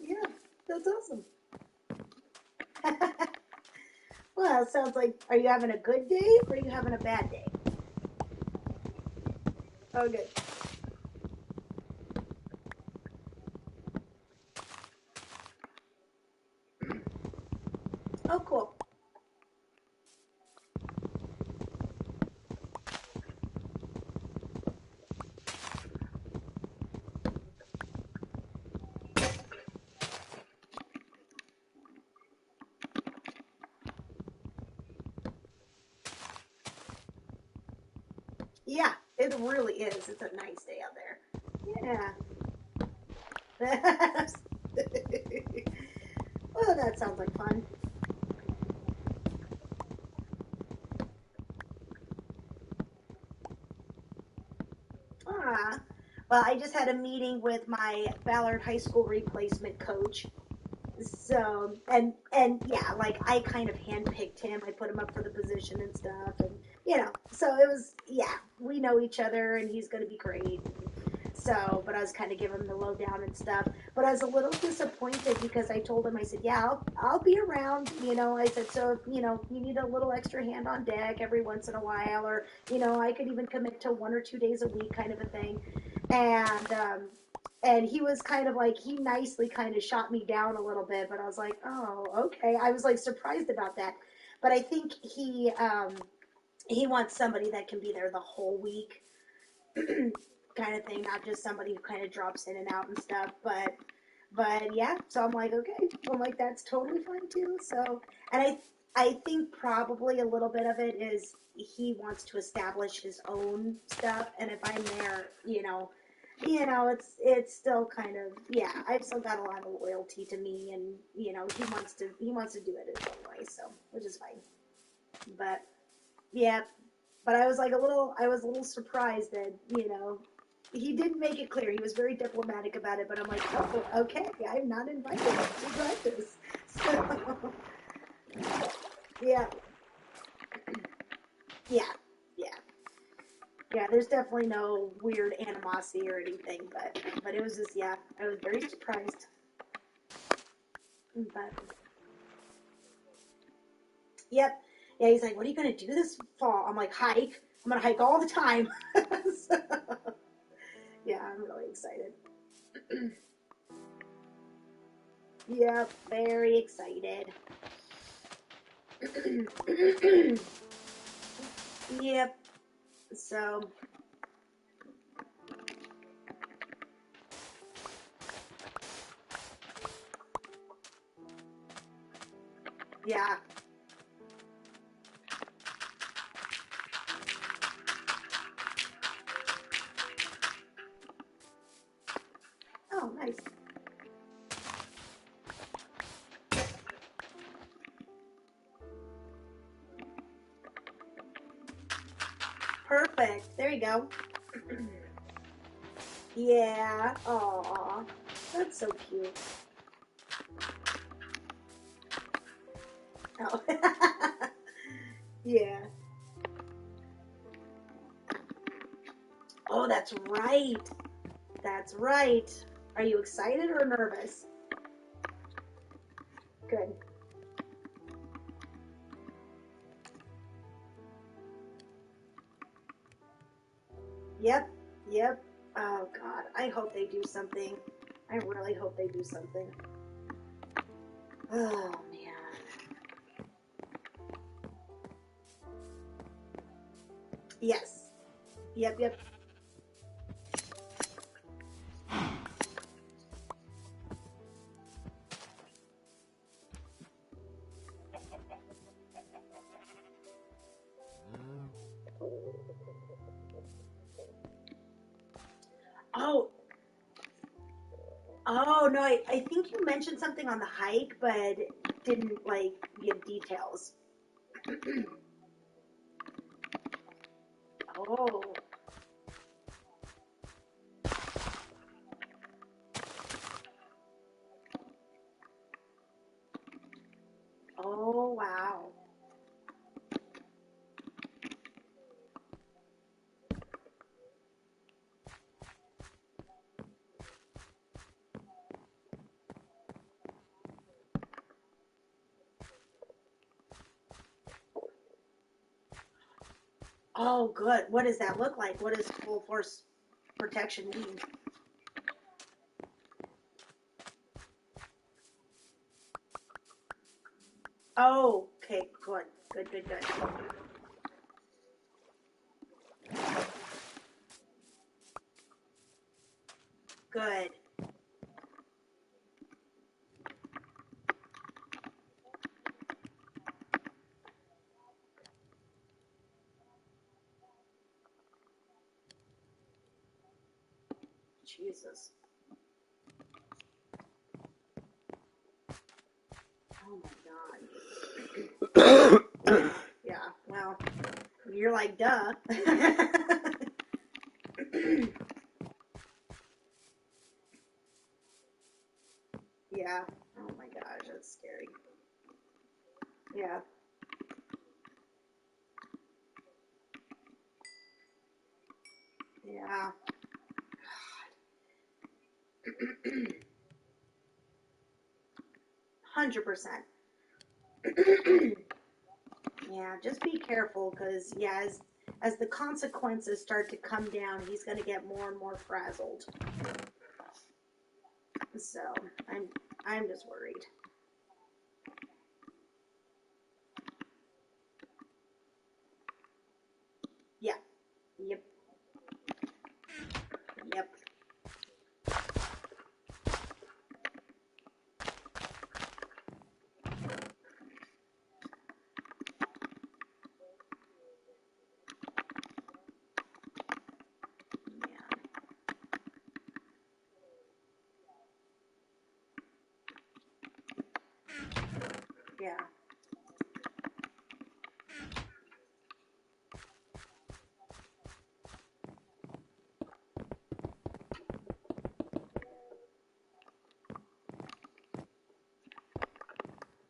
Yeah, that's awesome. Well, it sounds like, are you having a good day or are you having a bad day? Oh, good. Oh, cool. Yeah, it really is. It's a nice day out there. Yeah. Well, that sounds like fun. Well, I just had a meeting with my Ballard High School replacement coach. So, and yeah, like, I kind of handpicked him. I put him up for the position and stuff, and, you know, so it was, yeah, we know each other, and he's going to be great. So, but I was kind of giving him the lowdown and stuff. But I was a little disappointed because I told him, I said, yeah, I'll be around, you know. I said, so, you know, you need a little extra hand on deck every once in a while, or, you know, I could even commit to 1 or 2 days a week kind of a thing. And he was kind of like, he nicely kind of shot me down a little bit, but I was like, oh, okay. I was like surprised about that. But I think he wants somebody that can be there the whole week kind of thing, not just somebody who kind of drops in and out and stuff. But yeah, so I'm like, okay. I'm like, that's totally fine too. So, and I think probably a little bit of it is he wants to establish his own stuff. And if I'm there, you know, it's still kind of, yeah, I've still got a lot of loyalty to me, and, you know, he wants to do it his own way, so, which is fine. But, yeah, but I was a little surprised that, you know, he didn't make it clear. He was very diplomatic about it, but I'm like, oh, okay, I'm not invited to practice. So, yeah. Yeah. Yeah, there's definitely no weird animosity or anything, but it was just, yeah, I was very surprised. But, yep. Yeah, he's like, what are you going to do this fall? I'm like, hike. I'm going to hike all the time. So, yeah, I'm really excited. Yep, very excited. Yep. So, yeah. Oh, nice. Perfect. There you go. Yeah. Aw. That's so cute. Oh. Yeah. Oh, that's right. That's right. Are you excited or nervous? Good. Yep. Yep. Oh, God. I hope they do something. I really hope they do something. Oh, man. Yes. Yep, yep. Oh, oh no, I think you mentioned something on the hike, but didn't like give details. Oh. Oh, wow. Oh, good. What does that look like? What does full force protection mean? Oh, okay, good. Good, good, good. Good. Jesus. Oh my God. Yeah, well, you're like, duh. Yeah. Oh my gosh, that's scary. Yeah. Yeah. 100%. Yeah, just be careful because yeah, as the consequences start to come down, he's going to get more and more frazzled. So I'm just worried. Yeah. Yep. Yep. Yeah.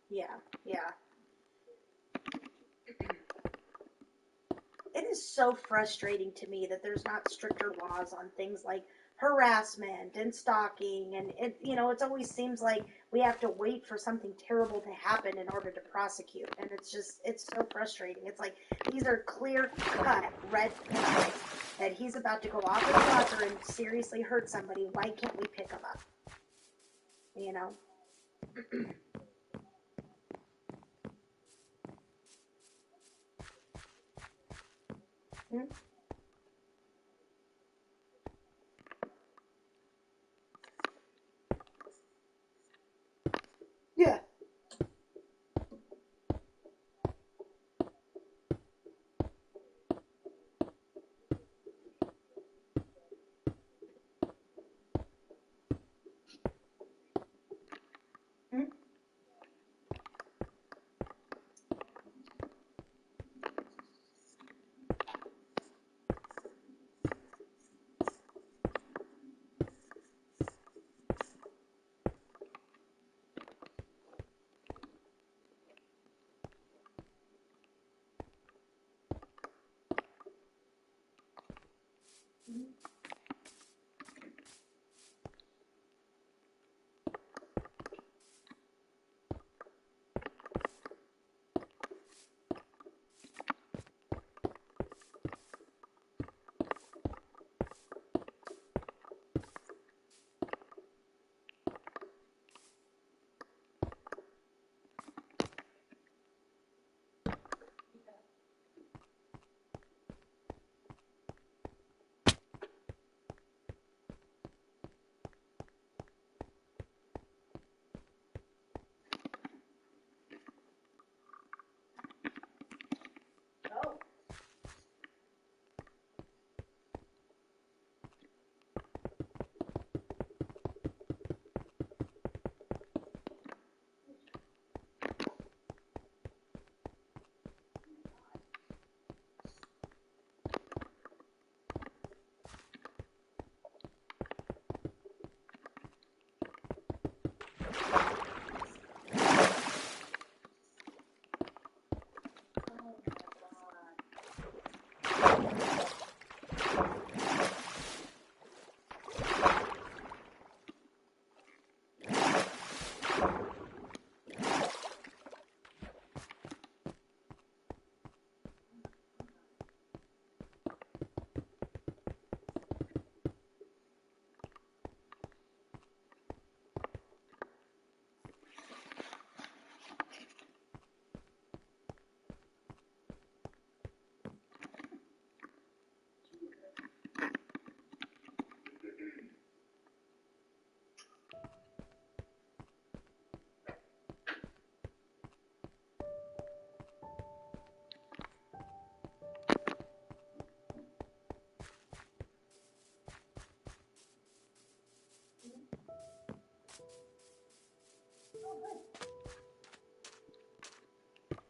Yeah. Yeah. It is so frustrating to me that there's not stricter laws on things like harassment and stalking, and it always seems like we have to wait for something terrible to happen in order to prosecute, and it's so frustrating. It's like these are clear-cut red flags that he's about to go off the rocker and seriously hurt somebody. Why can't we pick him up? Yeah.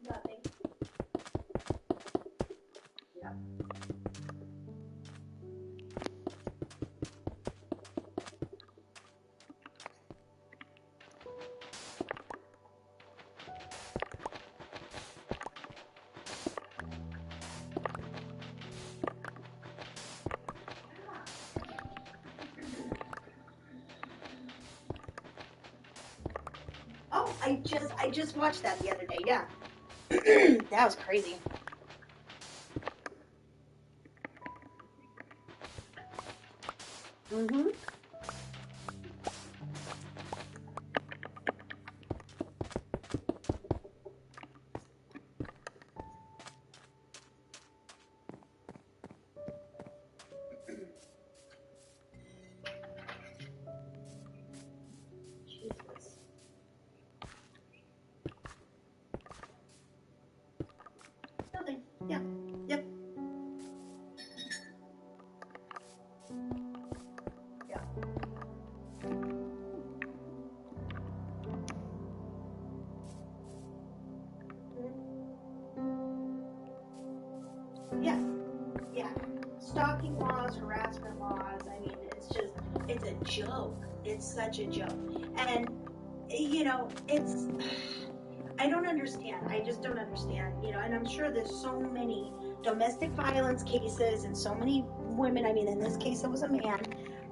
Nothing. Yeah. Oh, I just watched that the other day. Yeah. That was crazy. Mm-hmm. Jesus. Nothing. Yeah. Yep. Yeah. Yeah. Yeah. Stalking laws, harassment laws. I mean, it's a joke. It's such a joke. And, it's, I don't understand. I just don't understand, you know, and I'm sure there's so many domestic violence cases and so many women, I mean, in this case it was a man,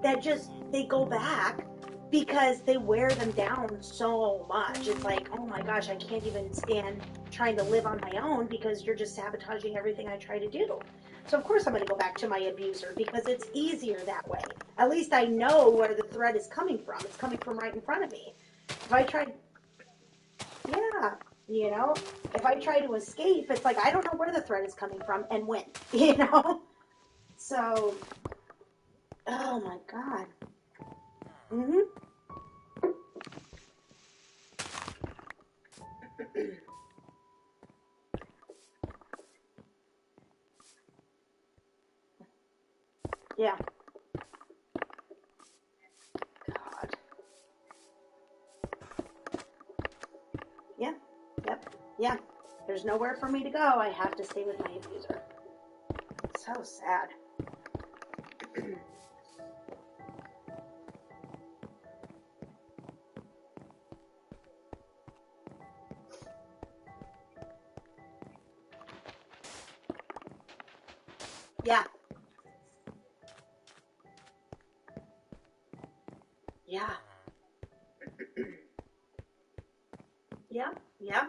that just, they go back because they wear them down so much. It's like, oh my gosh, I can't even stand trying to live on my own because you're just sabotaging everything I try to do. So of course I'm going to go back to my abuser because it's easier that way. At least I know where the threat is coming from. It's coming from right in front of me. If I try, yeah, you know, if I try to escape, it's like I don't know where the threat is coming from and when, you know? So, oh my God. Mm-hmm. Yeah. God. Yeah. Yep. Yeah. There's nowhere for me to go. I have to stay with my abuser. So sad. Yeah. Yeah. Yeah. Yeah.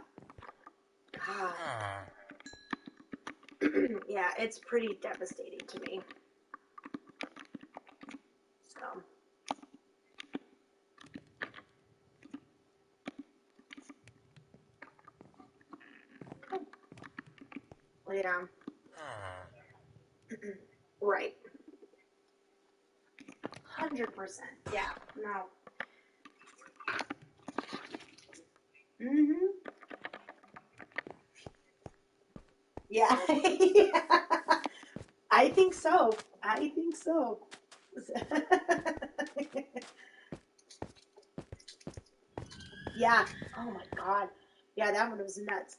God. Yeah, it's pretty devastating to me. So. Yeah. Right. 100%. Yeah. No. Mm-hmm. Yeah. Yeah. I think so. I think so. Yeah. Oh my God. Yeah, that one was nuts.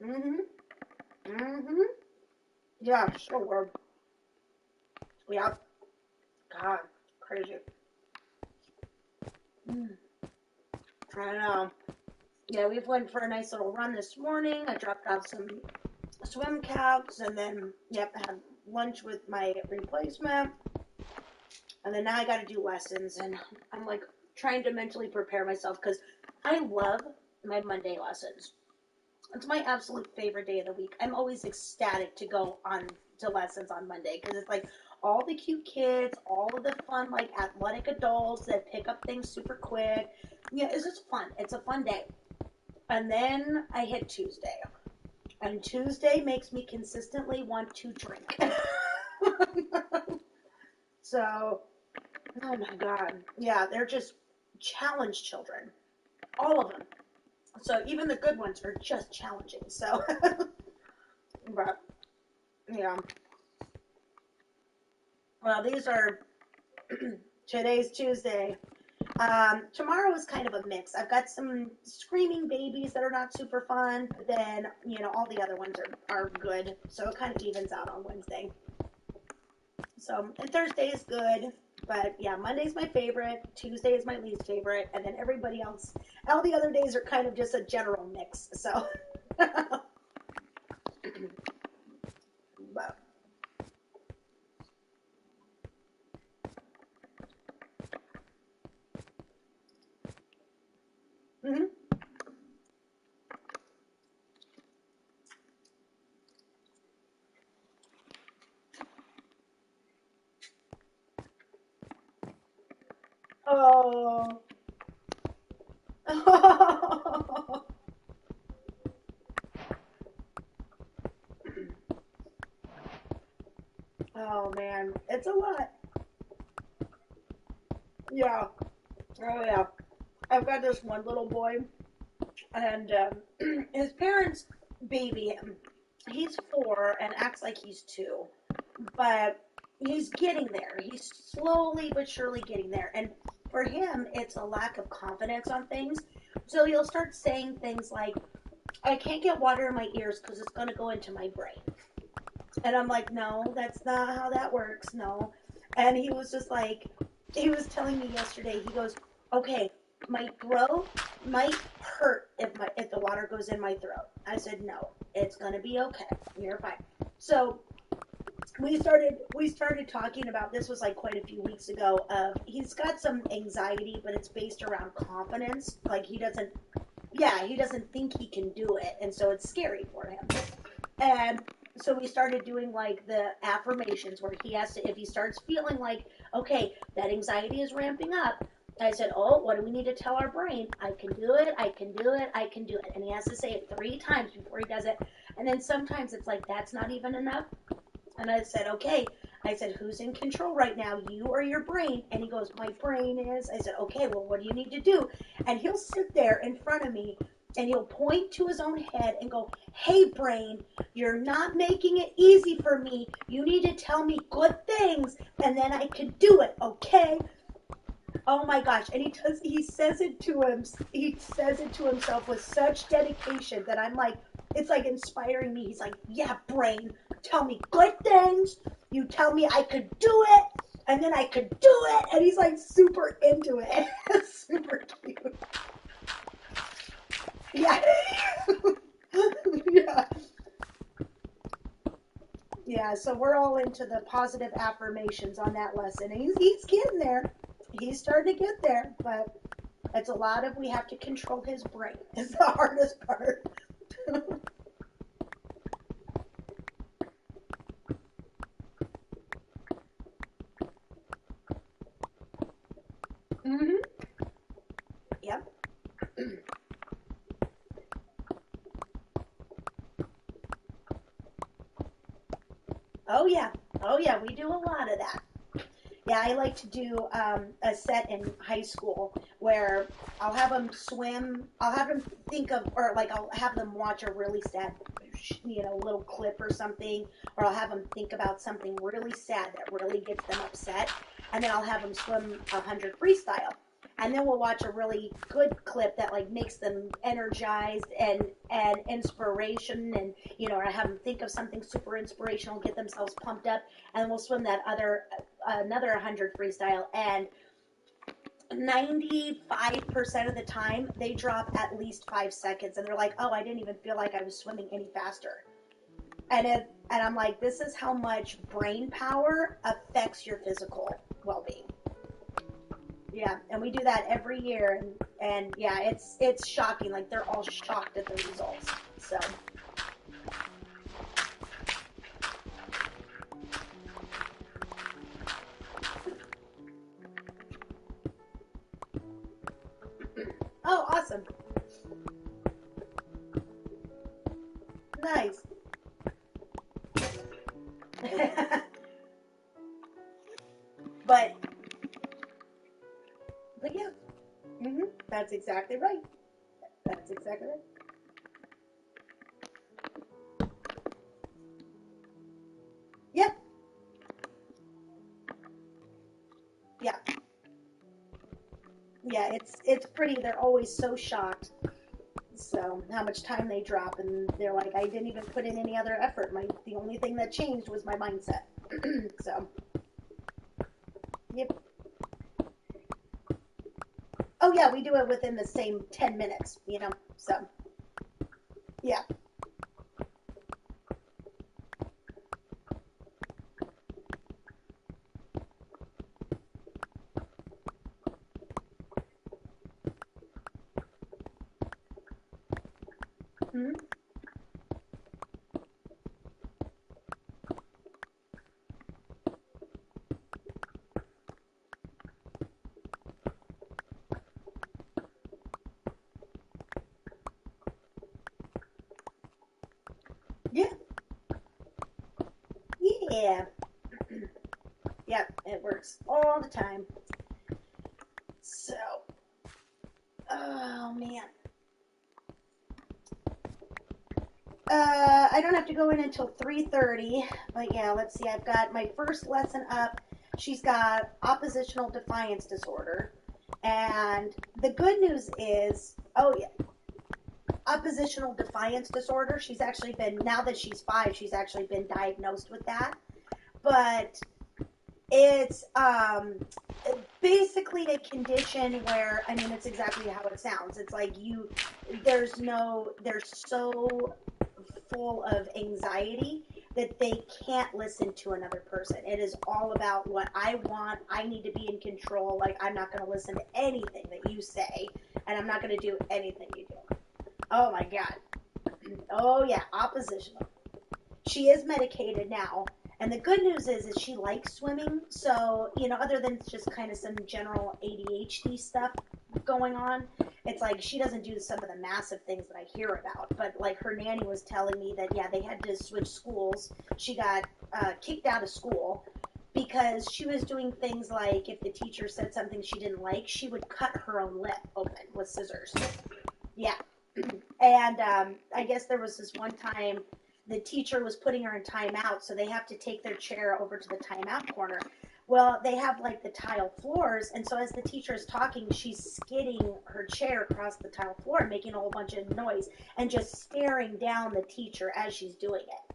Mm-hmm. Mm-hmm. Yeah, sure. Yeah. God, crazy. Mm. I don't know. Yeah, we went for a nice little run this morning. I dropped off some swim caps and then, yep, had lunch with my replacement. And then now I got to do lessons. And I'm like trying to mentally prepare myself because I love my Monday lessons. It's my absolute favorite day of the week. I'm always ecstatic to go on to lessons on Monday because it's like all the cute kids, all of the fun, like athletic adults that pick up things super quick. Yeah, it's just fun. It's a fun day. And then I hit Tuesday. And Tuesday makes me consistently want to drink. So, oh my God. Yeah, they're just challenge children. All of them. So even the good ones are just challenging. So, but, yeah. Well, these are, today's Tuesday. Tomorrow is kind of a mix. I've got some screaming babies that are not super fun, but then, you know, all the other ones are good. So it kind of evens out on Wednesday. So, and Thursday is good, but yeah, Monday's my favorite, Tuesday is my least favorite, and then everybody else, all the other days are kind of just a general mix. So, but, mm-hmm. Oh. Oh man, it's a lot. Yeah. Oh yeah. I've got this one little boy, and his parents baby him. He's 4 and acts like he's 2, but he's getting there. He's slowly but surely getting there. And for him, it's a lack of confidence on things. So he'll start saying things like, I can't get water in my ears because it's going to go into my brain. And I'm like, no, that's not how that works. No. And he was just like, he was telling me yesterday, he goes, okay, my throat might hurt if the water goes in my throat. I said, no, it's going to be okay. You're fine. So we started talking about, this was like quite a few weeks ago, he's got some anxiety, but it's based around confidence. Like he doesn't think he can do it, and so it's scary for him. And so we started doing like the affirmations where he has to, if he starts feeling like, okay, that anxiety is ramping up, I said, oh, what do we need to tell our brain? I can do it, I can do it, I can do it. And he has to say it 3 times before he does it. And then sometimes it's like, that's not even enough. And I said, okay. I said, who's in control right now, you or your brain? And he goes, my brain is. I said, okay, well, what do you need to do? And he'll sit there in front of me and he'll point to his own head and go, hey, brain, you're not making it easy for me. You need to tell me good things and then I can do it, okay? Oh my gosh. And he says it to himself with such dedication that I'm like, it's like inspiring me. He's like, yeah, brain, tell me good things. You tell me I could do it, and then I could do it. And he's like super into it. It's super cute. Yeah. Yeah. Yeah, so we're all into the positive affirmations on that lesson. And he's getting there. He's starting to get there, but it's a lot of, we have to control his brain. It's the hardest part. Mm-hmm. Yep. Oh yeah. Oh yeah, we do a lot of that. Yeah, I like to do a set in high school where I'll have them swim. I'll have them think of, or like I'll have them watch a really sad, little clip or something, or I'll have them think about something really sad that really gets them upset, and then I'll have them swim 100 freestyle. And then we'll watch a really good clip that like makes them energized and inspiration, and or I have them think of something super inspirational, get themselves pumped up, and we'll swim that another 100 freestyle, and 95% of the time they drop at least 5 seconds, and they're like, oh, I didn't even feel like I was swimming any faster. And I'm like, this is how much brain power affects your physical well-being. Yeah, and we do that every year, and yeah, it's shocking. Like they're all shocked at the results. So. Oh, awesome. Nice. But yeah. That's exactly right. That's exactly right. Yep. Yeah. Yeah, it's pretty. They're always so shocked. So how much time they drop, and they're like, I didn't even put in any other effort. The only thing that changed was my mindset. So. Yep. Oh yeah, we do it within the same 10 minutes, so, yeah. Mm-hmm. Yeah. Yeah. Yep, it works all the time. So, oh man. I don't have to go in until 3:30, but yeah, let's see. I've got my first lesson up. She's got oppositional defiance disorder. And the good news is, oh yeah, oppositional defiance disorder. She's actually been, now that she's 5, she's actually been diagnosed with that. But It's basically a condition where, I mean, it's exactly how it sounds. It's like they're so full of anxiety that they can't listen to another person. It is all about what I want. I need to be in control. Like, I'm not going to listen to anything that you say, and I'm not going to do anything you do. Oh my God. Oh yeah, oppositional. She is medicated now. And the good news is she likes swimming. So, other than just kind of some general ADHD stuff going on, it's like she doesn't do some of the massive things that I hear about. But like her nanny was telling me that, yeah, they had to switch schools. She got kicked out of school because she was doing things like if the teacher said something she didn't like, she would cut her own lip open with scissors. Yeah. And I guess there was this one time the teacher was putting her in timeout, so they have to take their chair over to the timeout corner. Well, they have like the tile floors, and so as the teacher is talking, she's skidding her chair across the tile floor, making a whole bunch of noise, and just staring down the teacher as she's doing it.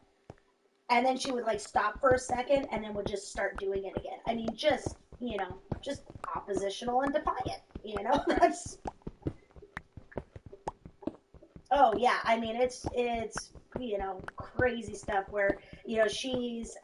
And then she would like stop for a second, and then would just start doing it again. I mean, just oppositional and defiant. That's. Oh yeah, I mean it's crazy stuff where she's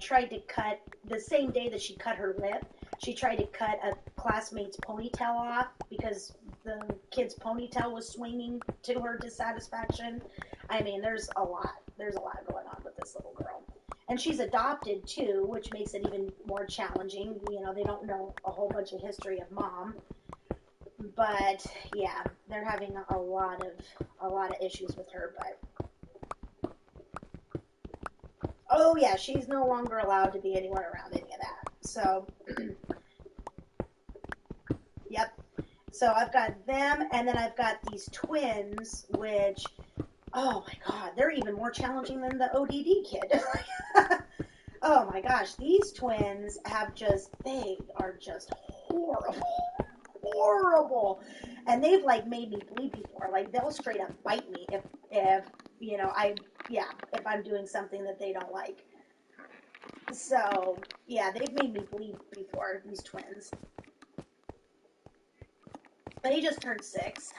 tried to cut the same day that she cut her lip. She tried to cut a classmate's ponytail off because the kid's ponytail was swinging to her dissatisfaction. I mean, there's a lot going on with this little girl. And she's adopted too, which makes it even more challenging. They don't know a whole bunch of history of mom. But yeah, they're having a lot of issues with her. But oh yeah, she's no longer allowed to be anywhere around any of that. So yep. So I've got them, and then I've got these twins, which oh my God, they're even more challenging than the ODD kid. Oh my gosh, these twins they are just horrible, and they've like made me bleed before. Like they'll straight up bite me if if I'm doing something that they don't like. So yeah, they've made me bleed before, these twins. But he just turned 6.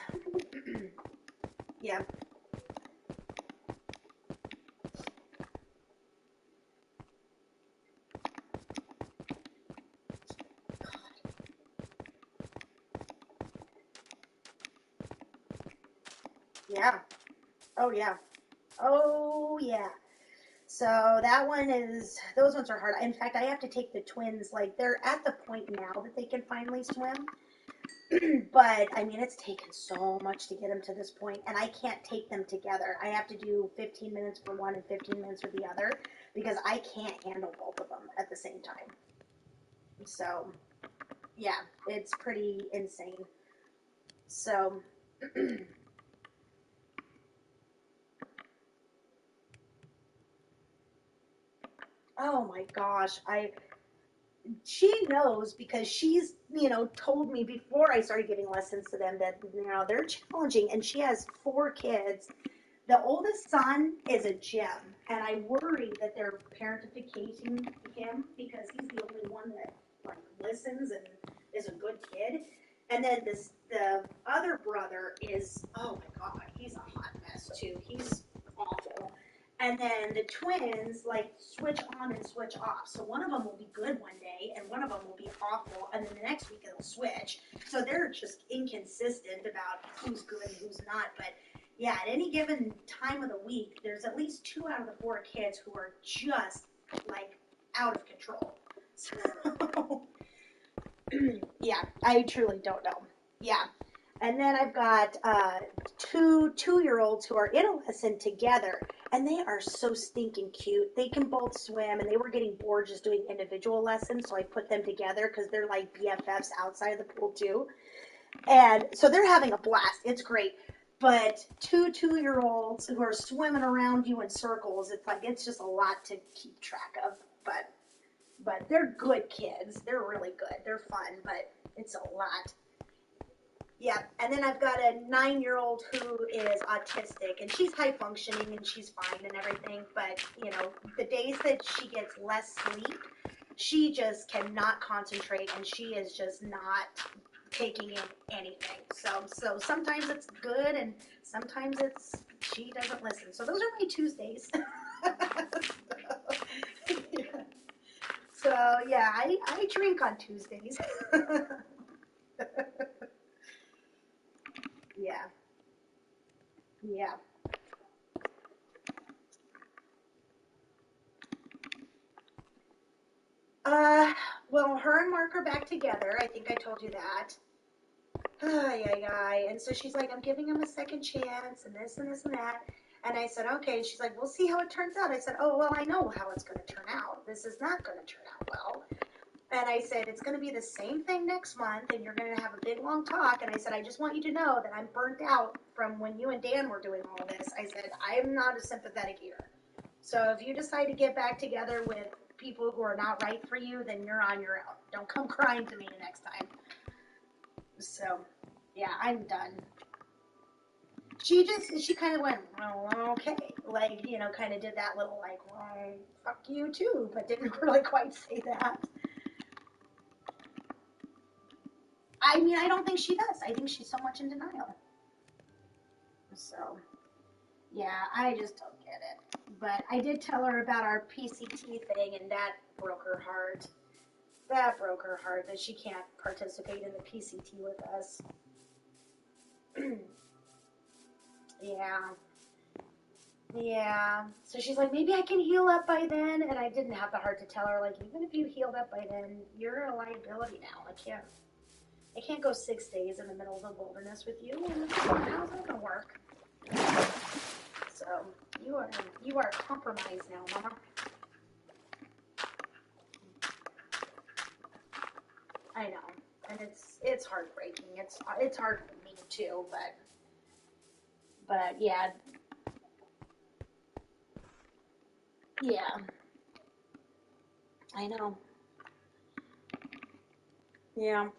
Yeah. Yeah. Oh yeah. Oh yeah. So those ones are hard. In fact, I have to take the twins, like they're at the point now that they can finally swim. But I mean, it's taken so much to get them to this point, and I can't take them together. I have to do 15 minutes for one and 15 minutes for the other because I can't handle both of them at the same time. So yeah, it's pretty insane. So oh my gosh, she knows because she's, told me before I started giving lessons to them that, they're challenging, and she has 4 kids. The oldest son is a gem, and I worry that they're parentificating him because he's the only one that like listens and is a good kid. And then the other brother is, oh my God, he's a hot mess too. He's awful. And then the twins like switch on and switch off. So one of them will be good one day and one of them will be awful, and then the next week it'll switch. So they're just inconsistent about who's good and who's not. But yeah, at any given time of the week, there's at least 2 out of the 4 kids who are just like out of control. So yeah, I truly don't know. Yeah. And then I've got 2 2-year-olds who are in a lesson together, and they are so stinking cute. They can both swim, and they were getting bored just doing individual lessons, so I put them together because they're like BFFs outside of the pool too. And so they're having a blast. It's great. But 2 2-year-olds who are swimming around you in circles, it's just a lot to keep track of. But they're good kids. They're really good. They're fun, but it's a lot. Yeah, and then I've got a 9-year-old who is autistic, and she's high functioning and she's fine and everything. But the days that she gets less sleep, she just cannot concentrate, and she is just not taking in anything. So sometimes it's good, and sometimes she doesn't listen. So those are my Tuesdays. So yeah, I drink on Tuesdays. Yeah. Yeah. Well, her and Mark are back together. I think I told you that. And so she's like, I'm giving him a second chance, and this and this and that. And I said, okay. And she's like, we'll see how it turns out. I said, oh, well, I know how it's going to turn out. This is not going to turn out well. And I said, it's going to be the same thing next month, and you're going to have a big, long talk. And I said, I just want you to know that I'm burnt out from when you and Dan were doing all of this. I said, I am not a sympathetic ear. So if you decide to get back together with people who are not right for you, then you're on your own. Don't come crying to me the next time. So, yeah, I'm done. She kind of went, well, okay. Like, kind of did that little, like, well, fuck you too, but didn't really quite say that. I mean, I don't think she does. I think she's so much in denial. So, yeah, I just don't get it. But I did tell her about our PCT thing, and that broke her heart. That broke her heart that she can't participate in the PCT with us. Yeah. So she's like, maybe I can heal up by then. And I didn't have the heart to tell her, like, even if you healed up by then, you're a liability now. I can't go 6 days in the middle of the wilderness with you. How's that gonna work? So you are compromised now, Mama. I know, and it's heartbreaking. It's hard for me too, but yeah. I know. Yeah.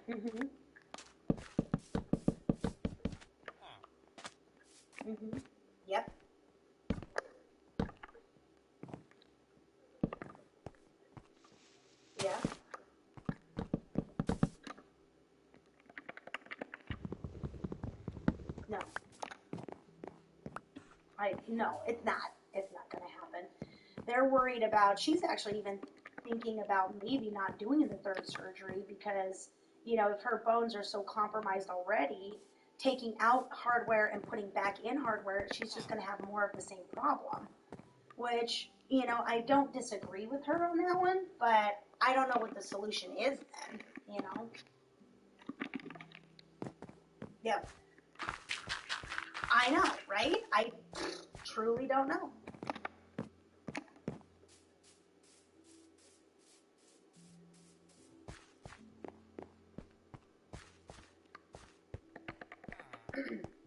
Mhm. Mhm. Yep. Yeah. No, it's not. It's not going to happen. They're worried about, she's actually even thinking about maybe not doing the third surgery because, if her bones are so compromised already, taking out hardware and putting back in hardware, she's just going to have more of the same problem. Which, I don't disagree with her on that one, but I don't know what the solution is then, Yep. I know, right? I truly don't know.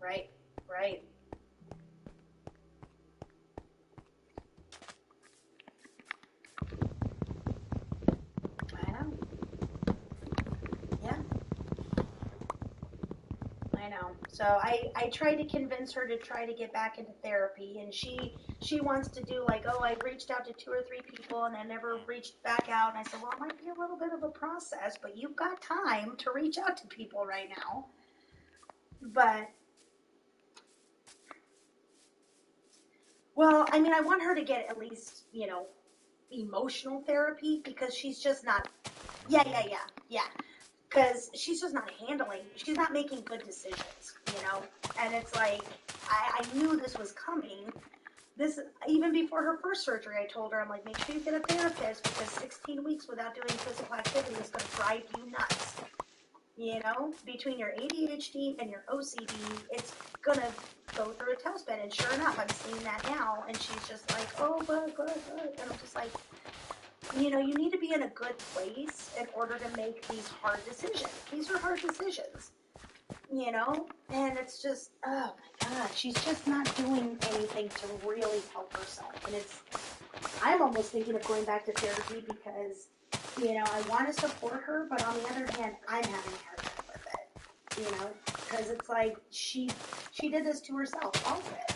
Right. I know. Yeah. I know. So I tried to convince her to try to get back into therapy, and she wants to do like, oh, I reached out to 2 or 3 people and I never reached back out. And I said, well, it might be a little bit of a process, but you've got time to reach out to people right now. But, well, I mean, I want her to get at least, emotional therapy because she's just not, yeah. Because she's just not she's not making good decisions, and it's like, I knew this was coming. Even before her first surgery, I told her, I'm like, make sure you get a therapist because 16 weeks without doing physical activity is going to drive you nuts. Between your ADHD and your OCD, it's going to go through a tailspin. And sure enough, I'm seeing that now. And she's just like, oh, but. And I'm just like, you need to be in a good place in order to make these hard decisions. These are hard decisions, and it's just, oh my God, she's just not doing anything to really help herself. And I'm almost thinking of going back to therapy because, I want to support her, but on the other hand, I'm having a hard time with it, because it's like she did this to herself, all of it.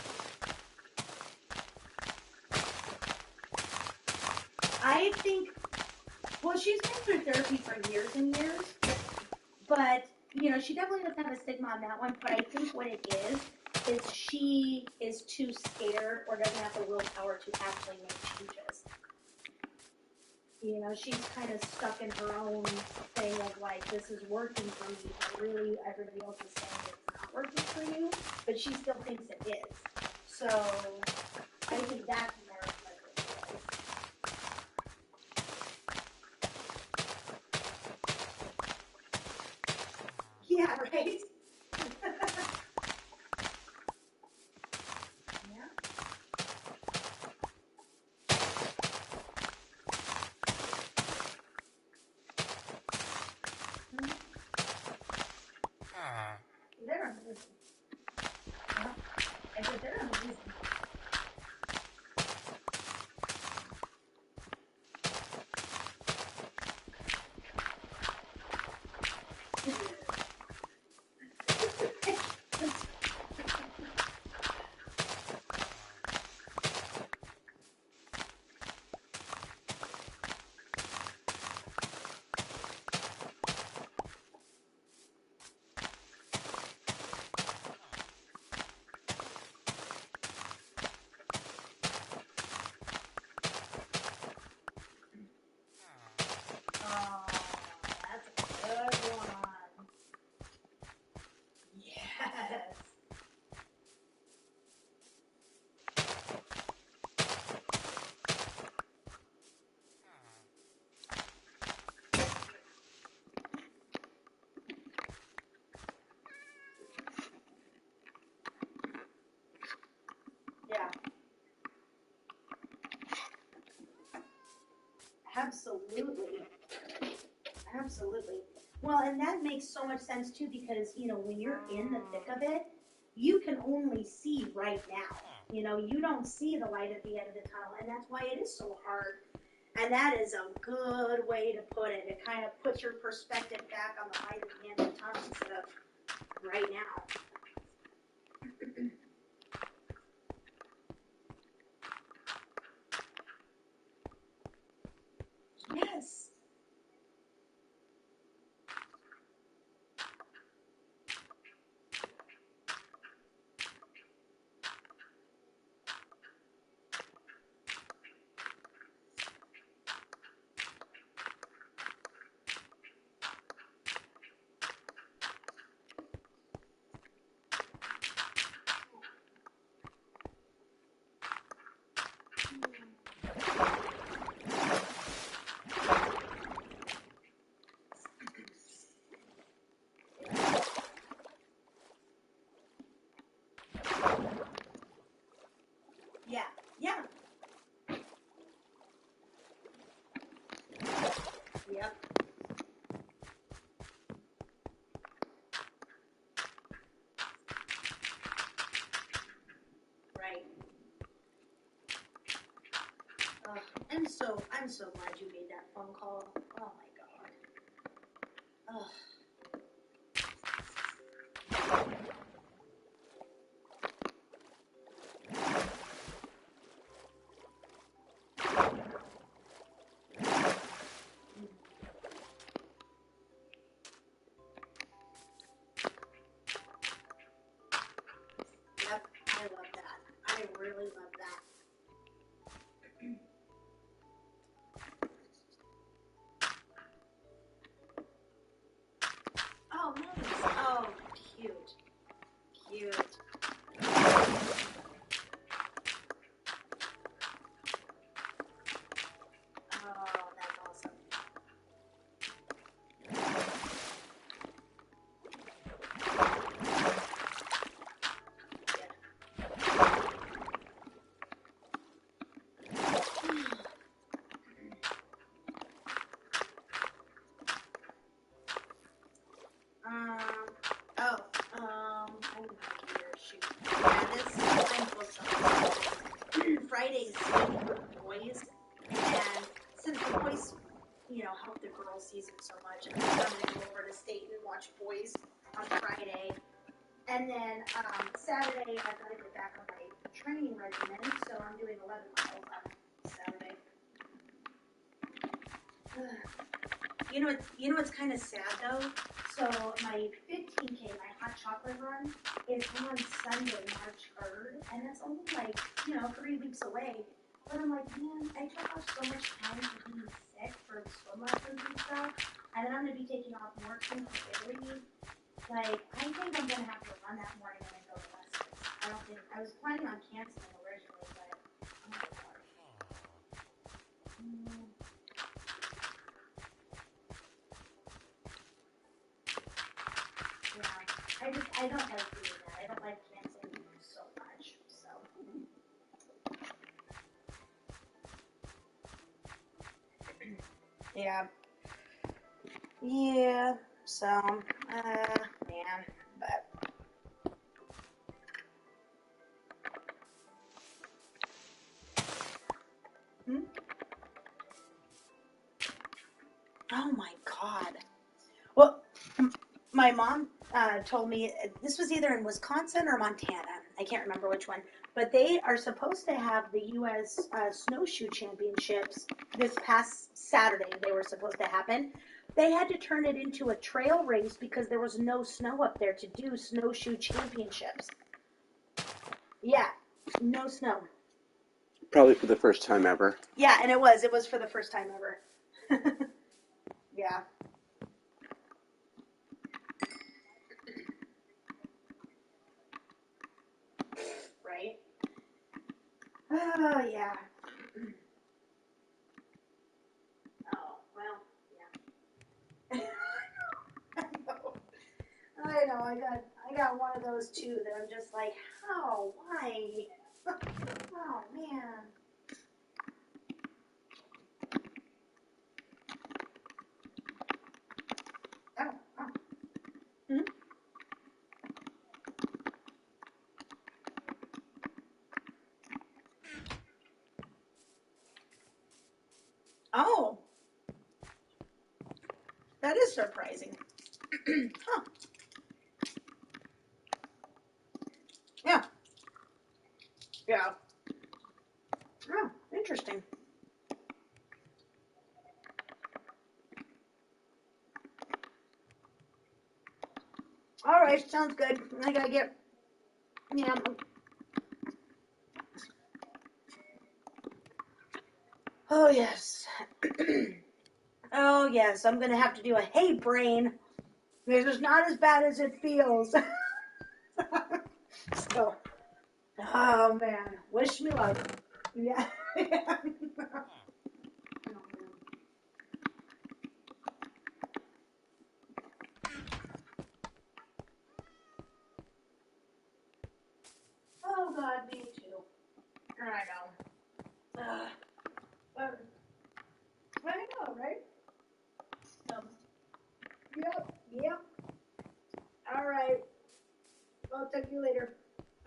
I think, well, she's been through therapy for years and years, but, you know, she definitely doesn't have a stigma on that one, but I think what it is she is too scared or doesn't have the willpower to actually make changes. You know, she's kind of stuck in her own thing of like, this is working for me, but really everybody else is saying it's not working for you, but she still thinks it is. So, I think that's more of what it is. Yeah, right? Yeah. They're amazing. Yeah. I said they're amazing. Oh, that's a good one. Yes. Yeah. Absolutely. Absolutely. Well, and that makes so much sense too because, you know, when you're in the thick of it, you can only see right now. You know, you don't see the light at the end of the tunnel, and that's why it is so hard. And that is a good way to put it. It kind of puts your perspective back on the light at the end of the tunnel instead of right now. Yes. Yeah. Yeah. Yep. Right. I'm so glad you made that phone call. Oh my God. Ugh. Yep, I love that. I really love that. And then Saturday, I've got to get back on my training regimen, so I'm doing 11 miles on Saturday. You know what's kind of sad though? So my 15K, my hot chocolate run, is on Sunday, March 3rd, and that's only like, 3 weeks away. But I'm like, man, I took off so much time for being sick for swim lessons and stuff, and then I'm going to be taking off more time for Italy. Like, I think I'm going to have to run that morning and then go to lessons. I was planning on canceling originally, but I'm not sure. Yeah, I don't like doing that. I don't like canceling so much, so. Yeah. Yeah, so, man, but. Oh my God. Well, my mom told me this was either in Wisconsin or Montana. I can't remember which one. But they are supposed to have the U.S. Snowshoe Championships this past Saturday. They were supposed to happen. They had to turn it into a trail race because there was no snow up there to do snowshoe championships. Yeah, no snow. Probably for the first time ever. Yeah, and it was for the first time ever. Yeah. Right? Oh, yeah. Oh, well, yeah. I know. I got one of those too that I'm just like, how? Why? Oh, man. Oh, oh. Hmm? Oh. That is surprising. Huh. Yeah. Yeah. Oh, interesting. All right, sounds good. I gotta get. Yeah. Oh yes. Oh yes. I'm gonna have to do a hey brain. This is not as bad as it feels. So. Oh man. Wish me luck. Yeah. Oh God, me too. I know. But I know, right? Yep. All right. I'll talk to you later.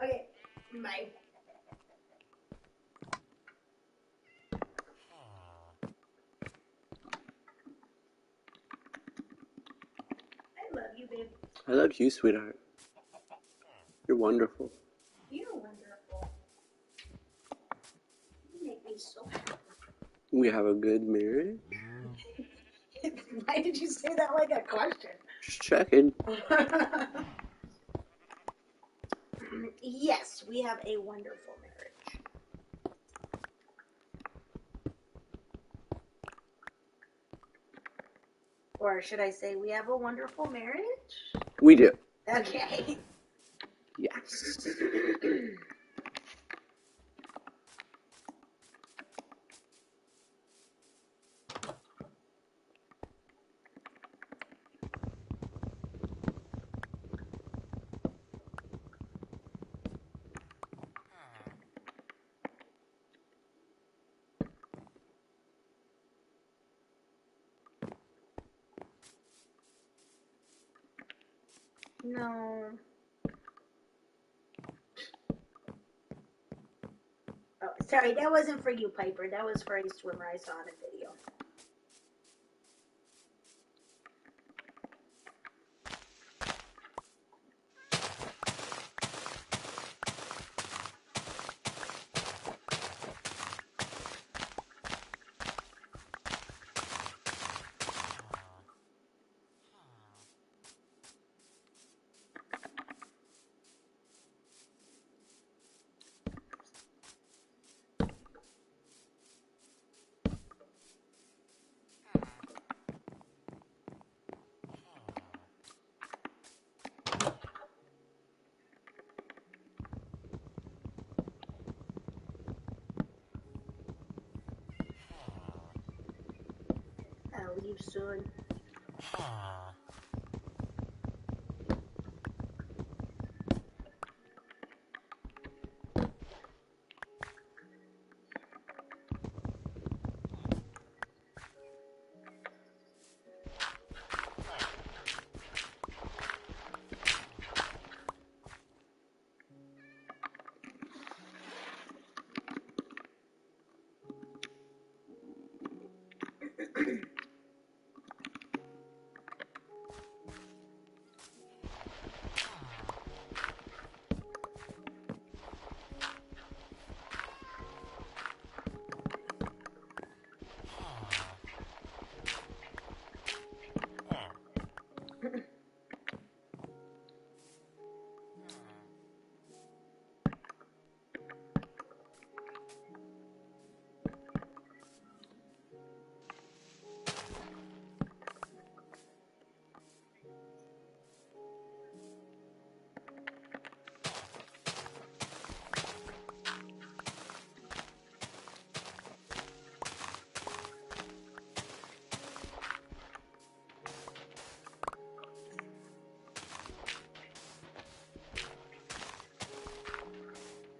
Okay. Bye. I love you, babe. I love you, sweetheart. You're wonderful. You're wonderful. You make me so happy. We have a good marriage. Why did you say that like a question? Just checking. Yes, we have a wonderful marriage. Or should I say we have a wonderful marriage? We do. Okay. Yes. No. Oh, sorry, that wasn't for you, Piper. That was for a swimmer I saw in a video. gonna leave soon.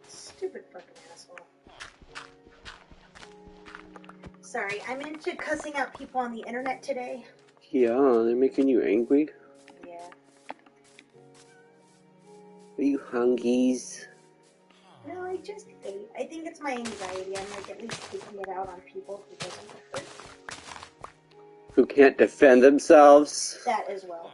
Stupid fucking asshole. Sorry, I'm into cussing out people on the internet today. Yeah, they're making you angry? Yeah. Are you hungies? No, I just hate. I think it's my anxiety. I'm like at least taking it out on people who doesn't hurt. Who can't defend themselves? That as well.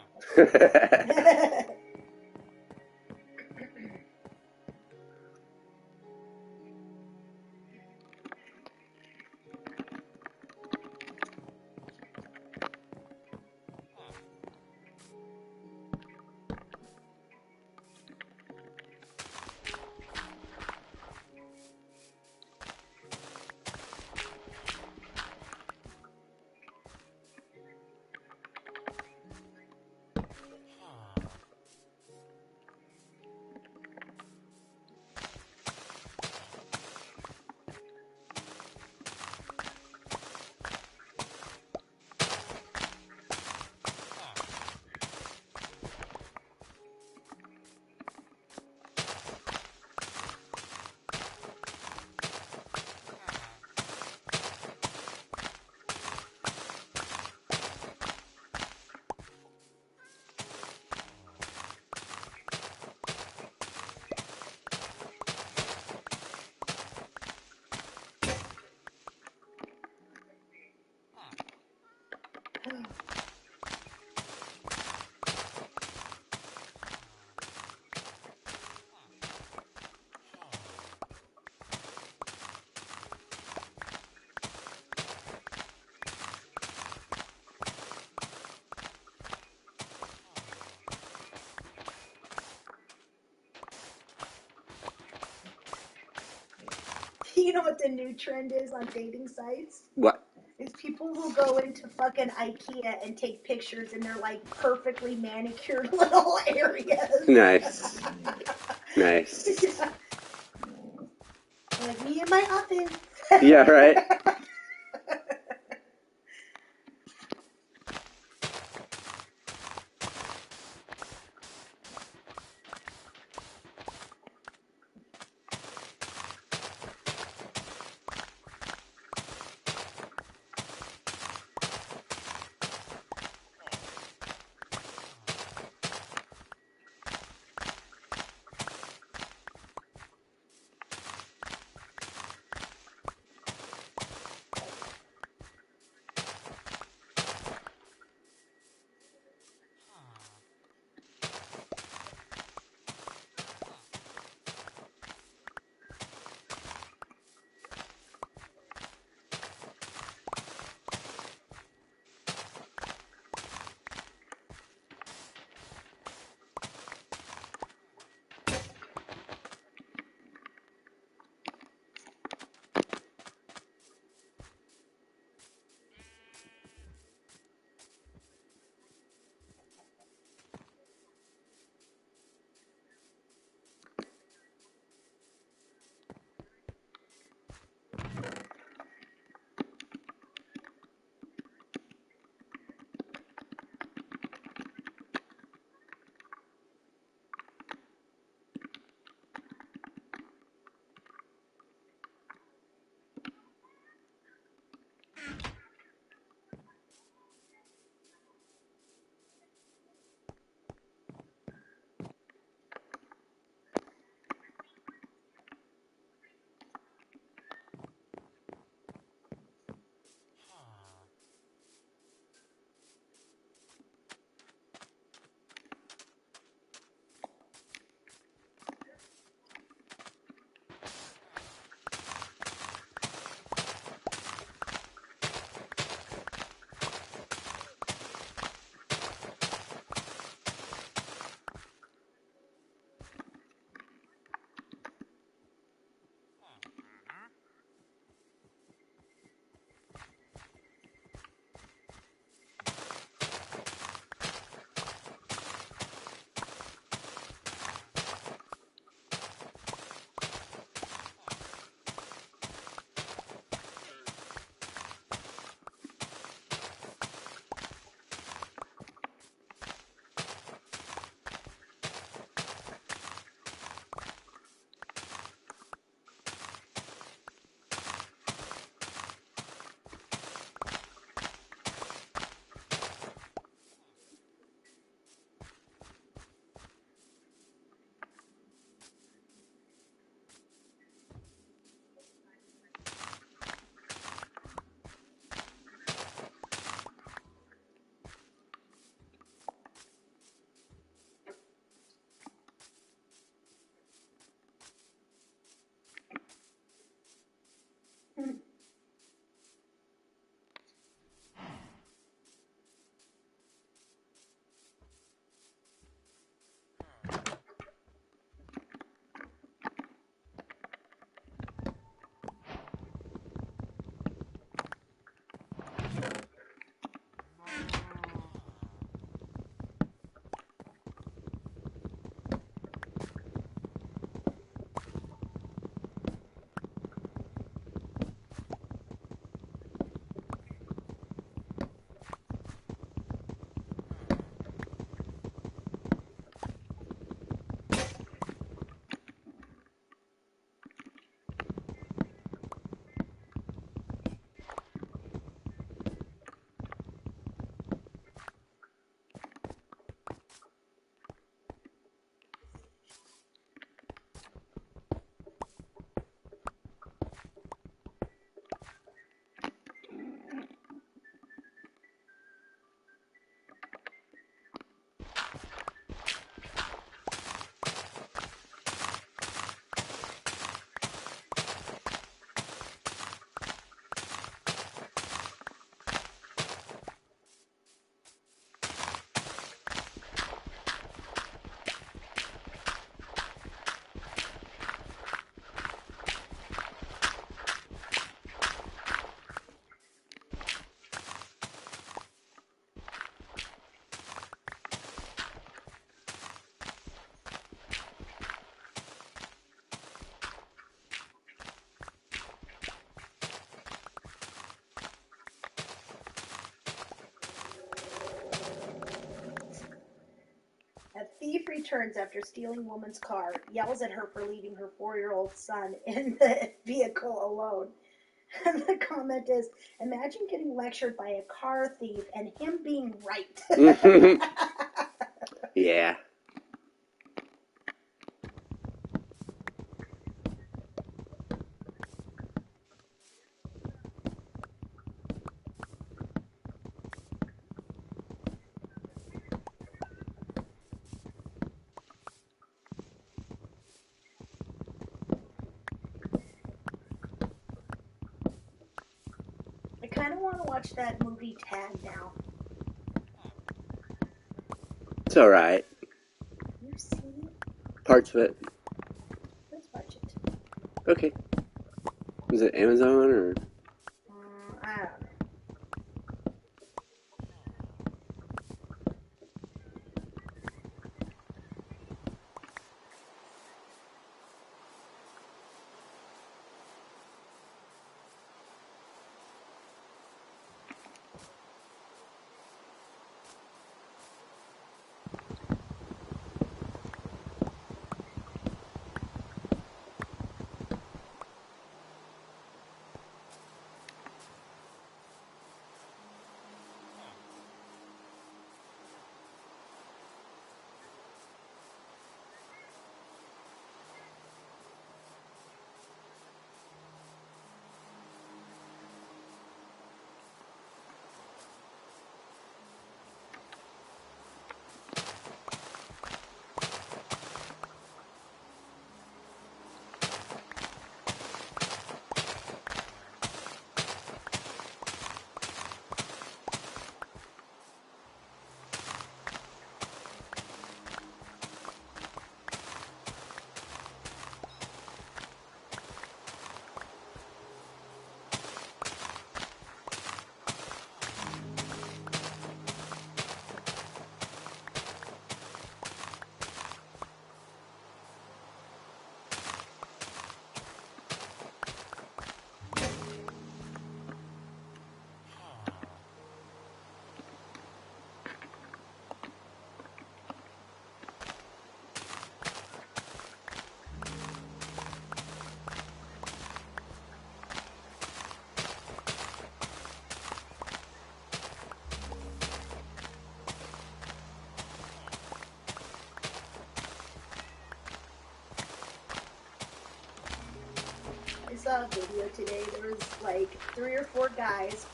You know what the new trend is on dating sites? What? Is people who go into fucking IKEA and take pictures in their like perfectly manicured little areas. Nice. Nice. Yeah. Like me in my office. Yeah, right? U-turns after stealing woman's car, yells at her for leaving her 4-year-old son in the vehicle alone. And the comment is, imagine getting lectured by a car thief and him being right. Yeah. I kind of want to watch that movie Tag now. It's alright. You've seen it? Parts of it. Let's watch it. Okay. Is it Amazon or? I don't know. I saw a video today. There was like 3 or 4 guys,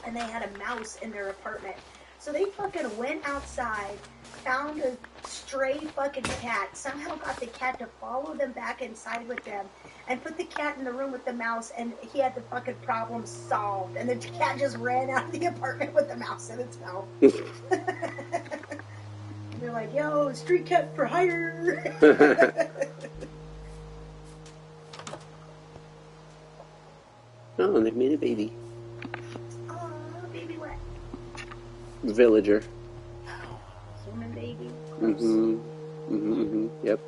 and they had a mouse in their apartment. So they fucking went outside, found a stray fucking cat, somehow got the cat to follow them back inside with them, and put the cat in the room with the mouse, and he had the fucking problem solved. And the cat just ran out of the apartment with the mouse in its mouth. They're like, yo, street cat for hire. Oh, they made a baby. Oh, baby what? Villager. Human baby? Mm-hmm. Mm-hmm. Mm-hmm. Yep.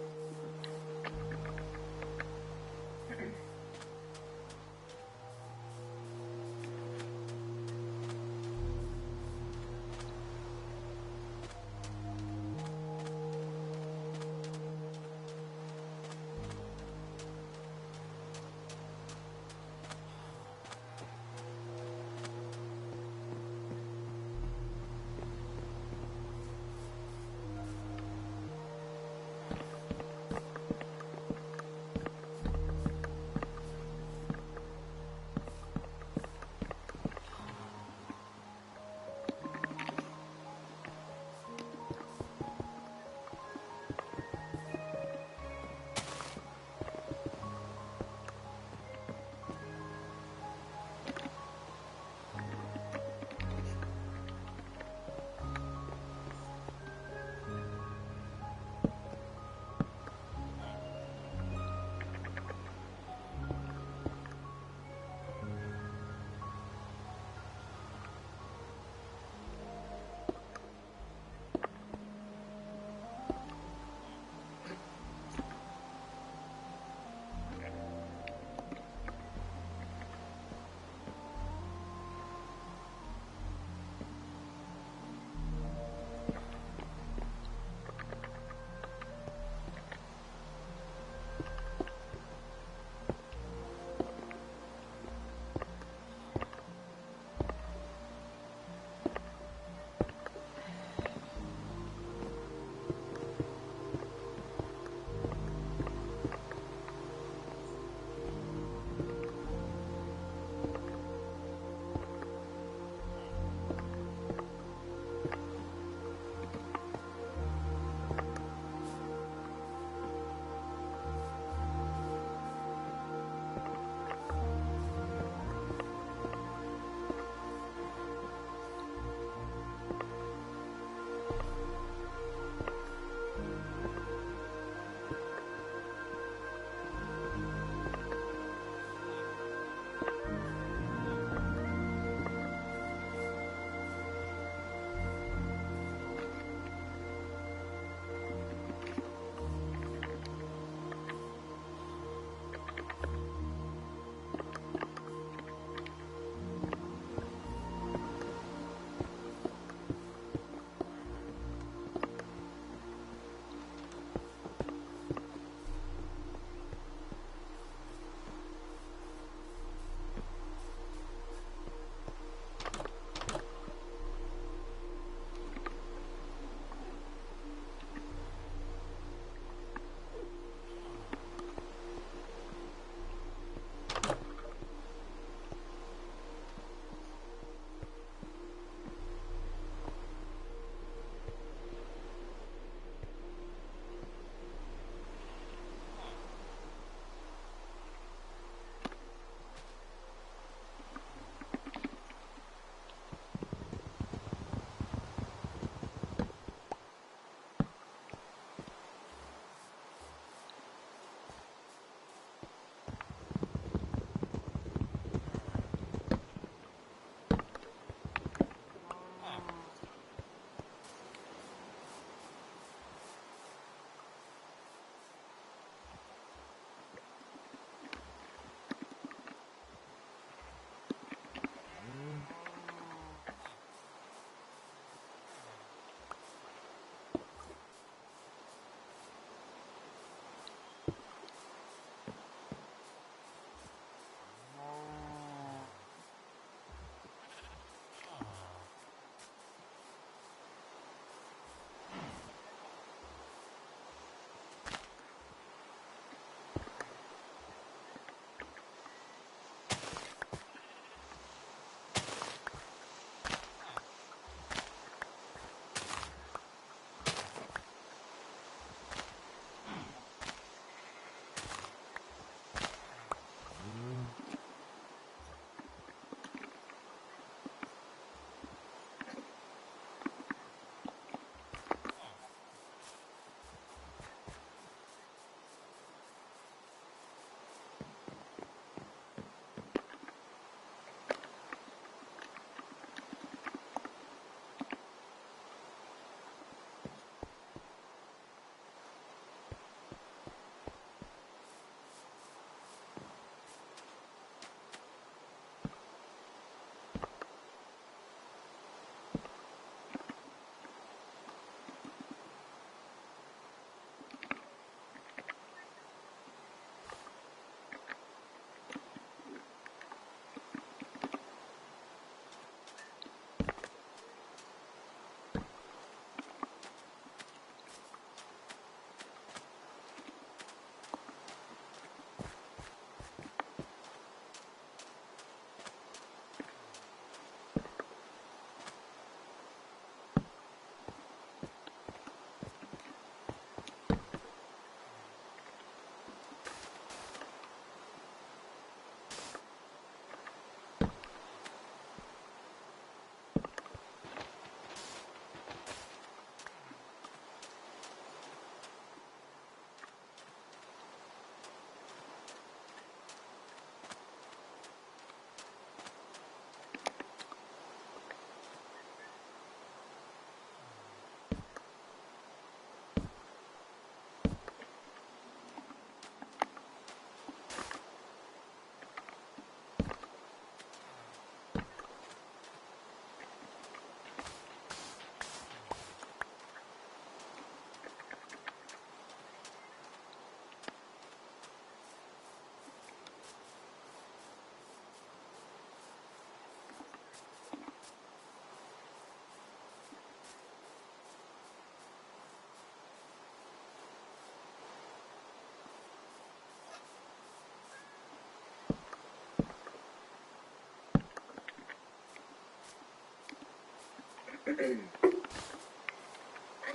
I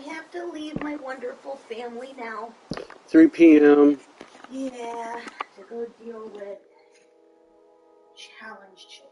have to leave my wonderful family now. 3 p.m. Yeah, to go deal with challenged children.